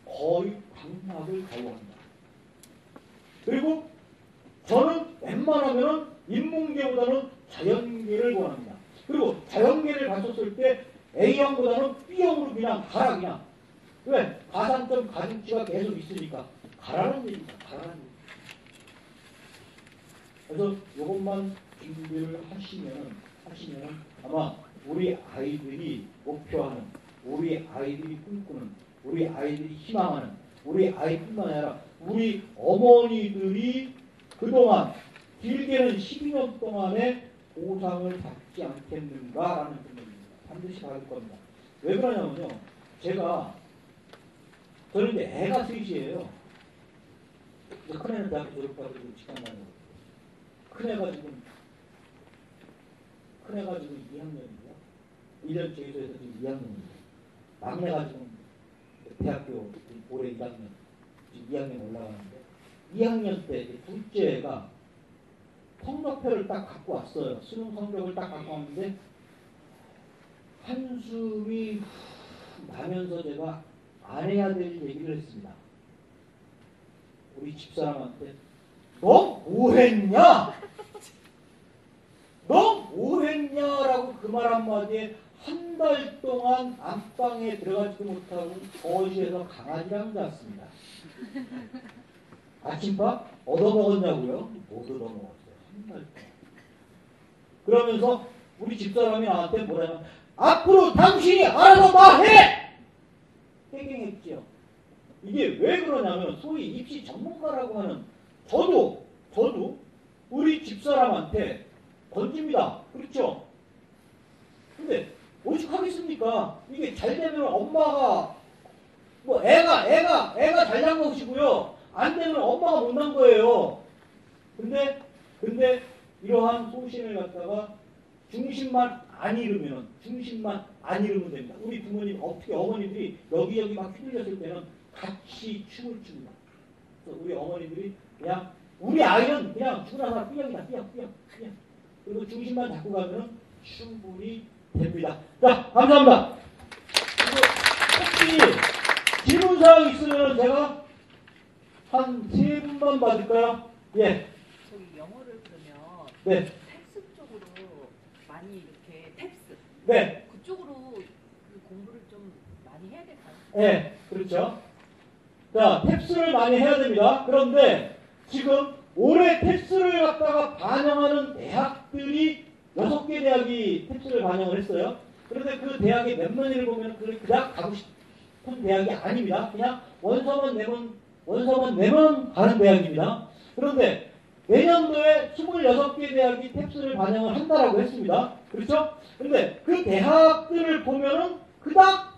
[SPEAKER 1] 거의 강락을 가요합니다. 그리고 저는 웬만하면 인문계보다는 자연계를 원합니다. 그리고 자연계를 갔었을 때 A형보다는 B형으로 그냥 가라 그냥. 왜? 가산점 가중치가 계속 있으니까 가라는 얘기입니다. 가라는 얘기. 그래서 이것만 준비를 하시면 아마 우리 아이들이 목표하는, 우리 아이들이 꿈꾸는, 우리 아이들이 희망하는, 우리 아이뿐만 아니라 우리 어머니들이 그동안 길게는 12년 동안의 보상을 받지 않겠는가라는 생각입니다. 반드시 받을 겁니다. 왜 그러냐면요. 저는 이제 애가 셋이에요. 이제 큰애는 대학교 졸업하고 지금 직장 다니고 큰애가 지금 2학년이고요. 1년 제주에서 지금 2학년입니다. 막내가 지금 대학교 올해 1학년, 지금 2학년 올라가는데 2학년 때 둘째가 성적표를 딱 갖고 왔어요. 수능 성적을 딱 갖고 왔는데 한숨이 나면서 제가 안 해야 될 얘기를 했습니다. 우리 집사람한테 너 뭐했냐? 너 뭐했냐라고 그 말 한마디에 한 달 동안 안방에 들어가지도 못하고 거실에서 강아지랑 잤습니다. 아침밥 얻어먹었냐고요? 못 얻어먹었어요. 한 달 동안. 그러면서 우리 집사람이 나한테 뭐라면 앞으로 당신이 알아서 다 해! 깨갱했지요. 이게 왜 그러냐면 소위 입시 전문가라고 하는 저도 우리 집사람한테 던집니다. 그렇죠? 근데 오죽하겠습니까? 이게 잘 되면 엄마가 뭐 애가 잘 난 것이고요. 안 되면 엄마가 못난 거예요. 근데 이러한 소신을 갖다가 중심만 안 잃으면 됩니다. 우리 부모님 어떻게 어머니들이 여기저기 막 휘둘렸을 때는 같이 춤을 춥니다. 그래서 우리 어머니들이 그냥 우리 아이는 그냥 죽으나 삐약이다 삐약. 그리고 중심만 잡고 가면 충분히 됩니다. 자, 감사합니다. 혹시 질문사항 있으면 제가 한 3분만 받을까요? 예.
[SPEAKER 2] 저기 영어를 그러면
[SPEAKER 1] 네.
[SPEAKER 2] 텍스 쪽으로 많이 이렇게 텍스.
[SPEAKER 1] 네.
[SPEAKER 2] 그쪽으로 그 공부를 좀 많이 해야 될까요?
[SPEAKER 1] 네, 그렇죠. 자, 텍스를 많이 해야 됩니다. 그런데 지금 올해 텍스를 갖다가 반영하는 대학들이 6개 대학이 텍스를 반영을 했어요. 그런데 그 대학의 몇 년을 보면 그 대학 가고 싶은 대학이 아닙니다. 그냥 원서만 내면 가는 대학입니다. 그런데 내년도에 26개 대학이 텍스를 반영을 한다라고 했습니다. 그렇죠? 근데 그 대학들을 보면은 그닥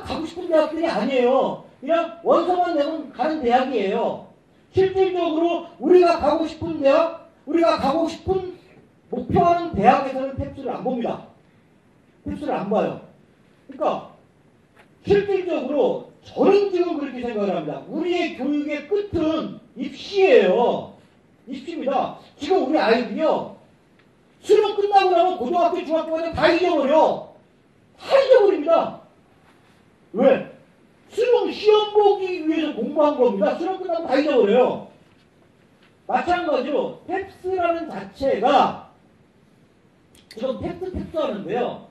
[SPEAKER 1] 가고 싶은 대학들이 아니에요. 그냥 원서만 내면 가는 대학이에요. 실질적으로 우리가 가고 싶은 대학, 우리가 가고 싶은 목표하는 대학에서는 텍스를 안 봅니다. 텍스를 안 봐요. 그러니까 실질적으로 저는 지금 그렇게 생각을 합니다. 우리의 교육의 끝은 입시예요. 입시입니다. 지금 우리 아이들이요. 수능 끝나고 나면 고등학교, 중학교까지 다 잊어버려. 다 잊어버립니다. 왜? 수능 시험 보기 위해서 공부한 겁니다. 수능 끝나면 다 잊어버려요. 마찬가지로 텍스라는 자체가 지금 텍스 하는데요.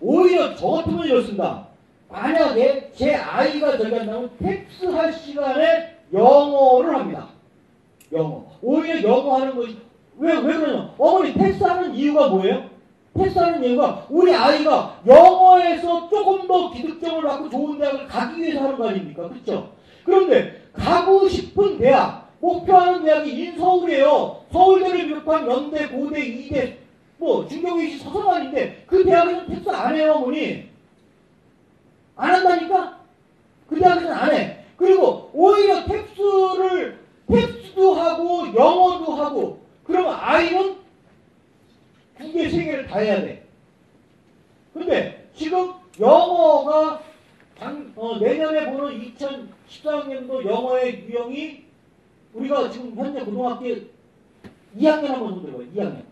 [SPEAKER 1] 오히려 저 같으면 이렇습니다. 만약에 제 아이가 저기 한다면 텍스 할 시간에 영어를 합니다. 영어. 오히려 영어 하는 것이 왜 그러냐? 어머니 텍스 하는 이유가 뭐예요? 텍스 하는 이유가 우리 아이가 영어에서 조금 더 기득점을 받고 좋은 대학을 가기 위해서 하는 거 아닙니까? 그렇죠? 그런데 가고 싶은 대학, 목표하는 대학이 인서울이에요. 서울대를 비롯한 연대, 고대, 이대, 뭐 중경외시 서성안인데 그 대학에서는 텍스 안 해요, 어머니. 안 한다니까? 그 대학에서는 안 해. 그리고 오히려 텍스도 하고 영어도 하고 그러면 아이는 2개, 3개를 다 해야 돼. 근데 지금 영어가 내년에 보는 2014학년도 영어의 유형이 우리가 지금 현재 고등학교 2학년 한번 손들어봐요.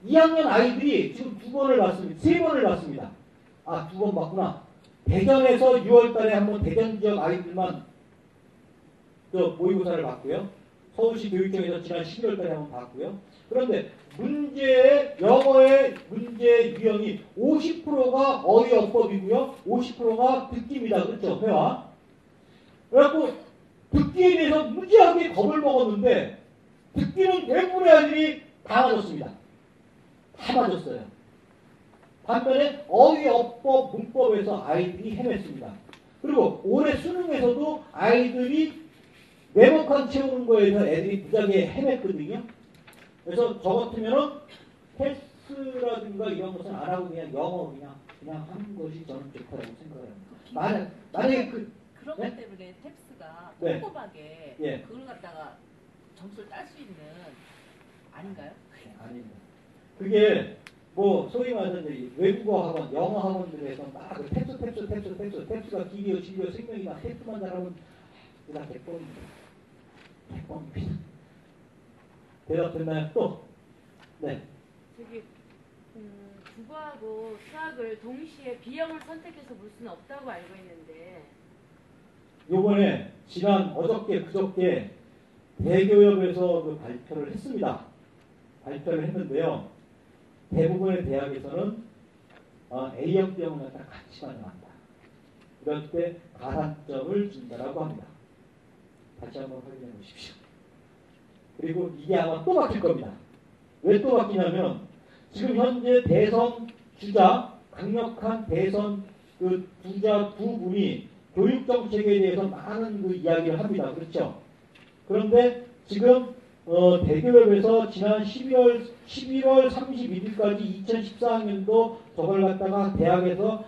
[SPEAKER 1] 2학년 아이들이 지금 2번을 봤습니다. 3번을 봤습니다. 아, 2번 봤구나. 대전에서 6월달에 한번 대전 지역 아이들만 모의고사를 봤고요. 서울시 교육청에서 지난 12월달에 한번 봤고요. 그런데 영어의 문제 유형이 50%가 어휘어법이고요. 50%가 듣기입니다. 그렇죠? 회화. 그래갖고 듣기에 대해서 무지하게 겁을 먹었는데 듣기는 대부분의 아이들이 다 맞았습니다. 다 맞았어요. 반면에 어휘어법, 문법에서 아이들이 헤맸습니다. 그리고 올해 수능에서도 아이들이 네모칸 채우는 거에서 애들이 무지하게 헤맸거든요. 그래서 저 같으면은 텍스트라든가 이런 것은 안 하고 그냥 영어 그냥 하는 것이 저는 좋다고 생각을 합니다. 만약에
[SPEAKER 2] 그런
[SPEAKER 1] 네?
[SPEAKER 2] 것 때문에 텍스 클래스가
[SPEAKER 1] 네.
[SPEAKER 2] 꼼꼼하게
[SPEAKER 1] 예.
[SPEAKER 2] 그걸 갖다가 점수를 딸 수 있는 아닌가요?
[SPEAKER 1] 아닙니다. 그게 뭐 소위 말해서 이제 외국어 학원, 영어 학원들에서 막그 텍스가 길이요, 질이요, 생명이나 텍스만 잘하면 그다 100번입니다. 대답됐나요? 또? 네.
[SPEAKER 3] 저기 국어하고 수학을 동시에 B형을 선택해서 볼 수는 없다고 알고 있는데
[SPEAKER 1] 요번에 지난 어저께 그저께 대교협에서 그 발표를 했습니다. 발표를 했는데요. 대부분의 대학에서는 A형, B형을 갖다 같이 반영한다. 이럴 때 가산점을 준다라고 합니다. 다시 한번 확인해 보십시오. 그리고 이게 아마 또 바뀔 겁니다. 왜 또 바뀌냐면 지금 현재 대선 주자, 강력한 대선 그 주자 두 분이 교육 정책에 대해서 많은 그 이야기를 합니다. 그렇죠? 그런데 지금 대교협에서 지난 11월 31일까지 2014학년도 저걸 갖다가 대학에서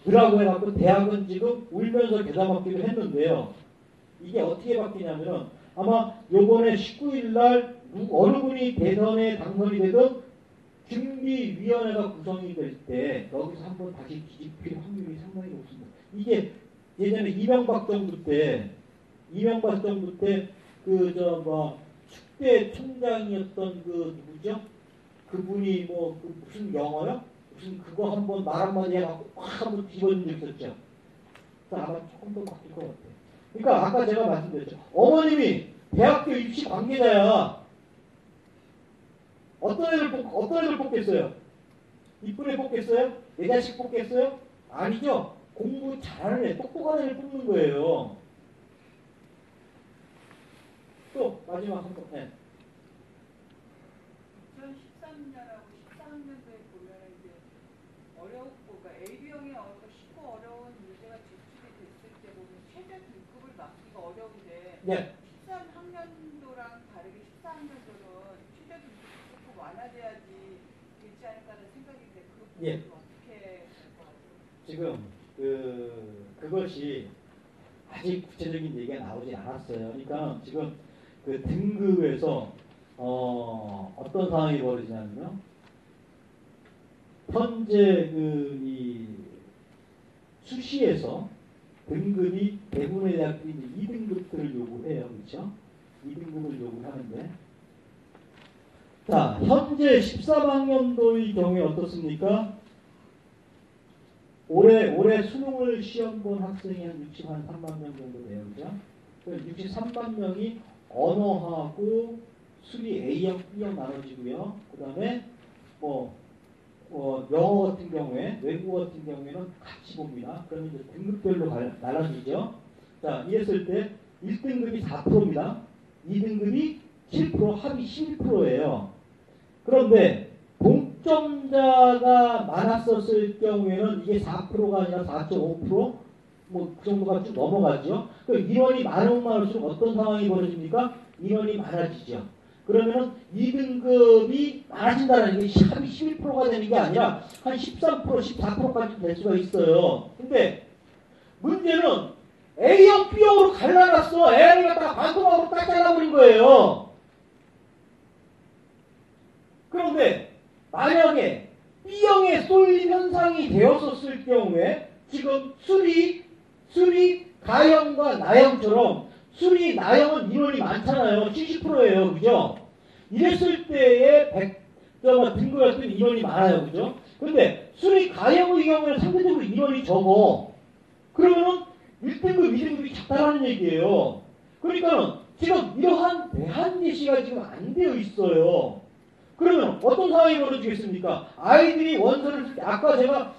[SPEAKER 1] 으라고 해갖고 대학은 지금 울면서 계산 받기로 했는데요. 이게 어떻게 바뀌냐면은 아마 요번에 19일날 어느 분이 대선에 당선이 되든 준비위원회가 구성이 될 때 여기서 한번 다시 뒤집힐 확률이 상당히 높습니다. 이게 예전에 이명박 정부 때 그 축대 총장이었던 그 누구죠? 그분이 뭐 그 무슨 영어요? 무슨 그거 한번 말 한마디 해갖고 확 한번 뒤집어진 적 있었죠. 그래서 아마 조금 더 바뀔 것 같아요. 그러니까 아까 제가 말씀드렸죠. 어머님이 대학교 입시 관계자야. 어떤 애들 뽑겠어요? 이쁜 애 뽑겠어요? 내 자식 뽑겠어요? 아니죠. 공부 잘하는 애, 똑똑한 애를 뽑는 거예요. 또 마지막 한 번. 네.
[SPEAKER 4] 2013년하고 14학년도에 보면 이제 그러니까 AB형이 쉽고 어려운 문제가 제출이 됐을 때 보면 최저 등급을 맞기가 어려운데
[SPEAKER 1] 네.
[SPEAKER 4] 13학년도랑 다르게 14학년도는 최저 등급이 조금 완화돼야지 되지 않을까라는 생각이 드는데 그 부분은
[SPEAKER 1] 예.
[SPEAKER 4] 어떻게 될 것 같아요?
[SPEAKER 1] 지금 그것이 아직 구체적인 얘기가 나오지 않았어요. 그러니까 지금 그 등급에서 어떤 상황이 벌어지냐면요. 현재 이 수시에서 등급이 대부분의 대학들이 2등급들을 요구해요. 그렇죠? 2등급을 요구하는데 자, 현재 13학년도의 경우에 어떻습니까? 올해 수능을 시험 본 학생이 한 63만 명 정도 돼요. 그죠? 63만 명이 언어하고 수리 A형, B형 나눠지고요. 그 다음에 영어 같은 경우에, 외국어 같은 경우에는 같이 봅니다. 그러면 이제 등급별로 나눠지죠. 자, 이랬을 때 1등급이 4%입니다. 2등급이 7%, 합이 11%예요. 그런데 동점자가 많았었을 경우에는 이게 4%가 아니라 4.5%? 뭐 그 정도가 좀 넘어가죠. 그 인원이 많으면 많을수록 어떤 상황이 벌어집니까? 인원이 많아지죠. 그러면은 2등급이 많아진다는 게 합이 11%가 되는 게 아니라 한 13%, 14%까지 될 수가 있어요. 근데 문제는 A형, B형으로 갈라놨어. A형이 갖다가 반토막으로 딱 잘라버린 거예요. 그런데 만약에 B형의 쏠림 현상이 되었었을 경우에 지금 수리, 가형과 나형처럼 수리, 나형은 인원이 많잖아요. 70%예요. 그죠? 이랬을 때의 등급이었던 인원이 많아요. 그죠? 근데 수리, 가형의 경우에는 상대적으로 인원이 적어. 그러면은 1등급, 2등급이 작다라는 얘기예요. 그러니까는 지금 이러한 대한 예시가 지금 안 되어 있어요. 그러면 어떤 상황이 벌어지겠습니까? 아이들이 원서를 쓸 때, 아까 제가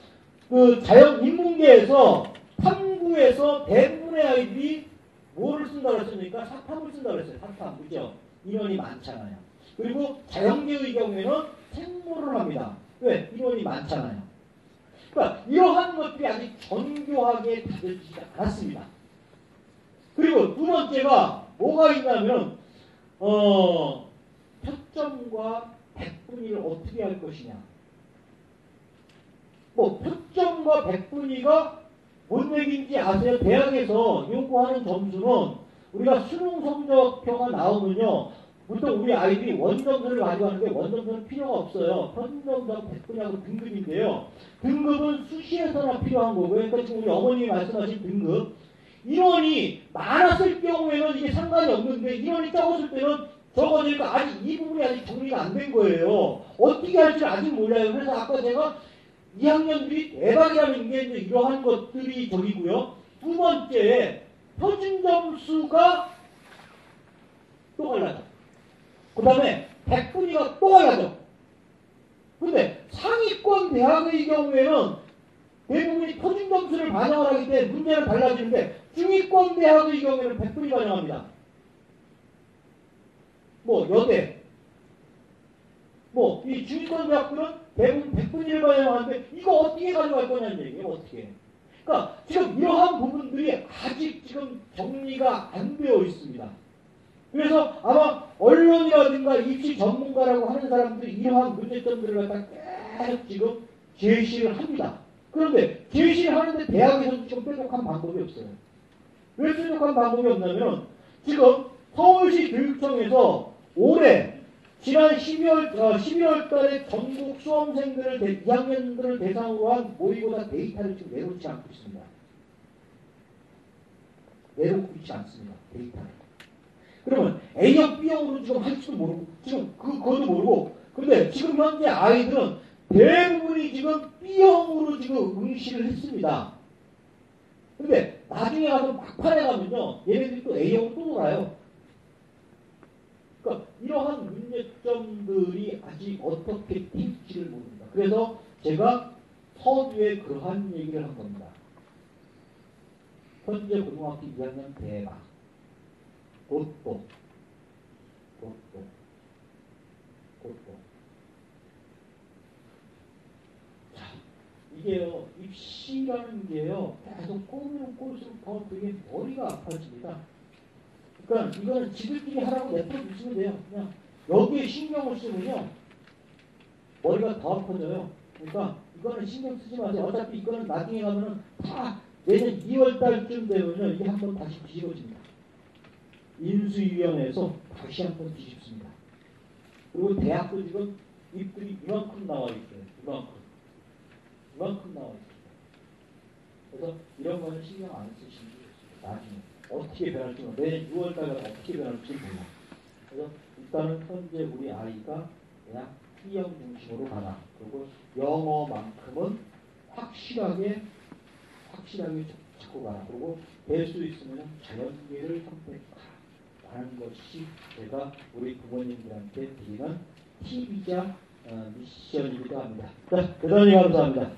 [SPEAKER 1] 그 인문계에서 탐구에서 대부분의 아이들이 뭐를 쓴다고 했습니까? 사탐을 쓴다고 했어요. 사탐. 그죠? 인원이 많잖아요. 그리고 자연계의 경우에는 생물을 합니다. 왜? 인원이 많잖아요. 그러니까 이러한 것들이 아직 정교하게 다져지지 않았습니다. 그리고 두 번째가 뭐가 있냐면 표점과 백분위를 어떻게 할 것이냐. 표점과 백분위가 뭔 얘기인지 아세요? 대학에서 요구하는 점수는 우리가 수능 성적표가 나오면요. 보통 우리 아이들이 원점수를 가져가는데 원점수는 필요가 없어요. 평점점 100분하고 등급인데요. 등급은 수시에서나 필요한 거고요. 그러니까 지금 우리 어머님이 말씀하신 등급. 인원이 많았을 경우에는 이게 상관이 없는데 인원이 적었을 때는 적어지니까 아직 이 부분이 아직 정리가 안 된 거예요. 어떻게 할지 아직 몰라요. 그래서 아까 제가 2학년들이 대박이라는 게 이제 이러한 것들이 저기고요. 두 번째, 표준 점수가 또 갈라져. 그 다음에 100분위가 또 갈라져. 근데 상위권 대학의 경우에는 대부분이 표준 점수를 반영을 하기 때문에 문제는 달라지는데 중위권 대학의 경우에는 100분위 반영합니다. 뭐 여대, 뭐 이 중위권 대학들은 대부분 100분위를 반영하는데 이거 어떻게 가져갈 거냐는 얘기예요. 어떻게. 그러니까 지금 이러한 부분들이 아직 지금 정리가 안 되어 있습니다. 그래서 아마 언론이라든가 입시 전문가라고 하는 사람들이 이러한 문제점들을 갖다 계속 지금 제시를 합니다. 그런데 제시를 하는데 대학에서는 지금 뾰족한 방법이 없어요. 왜 뾰족한 방법이 없냐면 지금 서울시 교육청에서 올해 지난 11월 달에 전국 수험생들을 2학년들을 대상으로 한 모의고사 데이터를 지금 내놓지 않고 있습니다. 내놓고 있지 않습니다. 데이터를. 그러면 A형, B형으로 지금 할지도 모르고, 지금 그것도 모르고, 근데 지금 현재 아이들은 대부분이 지금 B형으로 지금 응시를 했습니다. 근데 나중에 가서 막판에 가면요, 얘네들이 또 A형으로 또 돌아요. 그러니까 이러한 문제점들이 아직 어떻게 될지를 모릅니다. 그래서 제가 서두에 그러한 얘기를 한 겁니다. 현재 고등학교 2학년 대박. 곧도. 자, 이게요, 입시라는 게요, 계속 꼬면 꼴수록 더 되게 머리가 아파집니다. 그러니까 이거는 지들끼리 하라고 내버려두시면 돼요. 그냥 여기에 신경을 쓰면요, 머리가 더 아파져요. 그러니까 이거는 신경 쓰지 마세요. 어차피 이거는 나중에 가면은 다 내년 2월 달쯤 되면요, 이게 한번 다시 뒤집어집니다. 인수위원회에서 다시 한번 뒤집습니다. 그리고 대학도 지금 입들이 이만큼 나와 있어요. 이만큼 나와 있어요. 그래서 이런 거는 신경 안 쓰시면 좋겠습니다. 나중에 어떻게 변할지 몰라. 내년 6월달에 어떻게 변할지 몰라. 그래서 일단은 현재 우리 아이가 그냥 T형 중심으로 가라. 그리고 영어만큼은 확실하게 잡고 가라. 그리고 될 수 있으면 자연계를 선택하라. 하는 것이 제가 우리 부모님들한테 드리는 팁이자 미션이기도 합니다. 자, 대단히 감사합니다.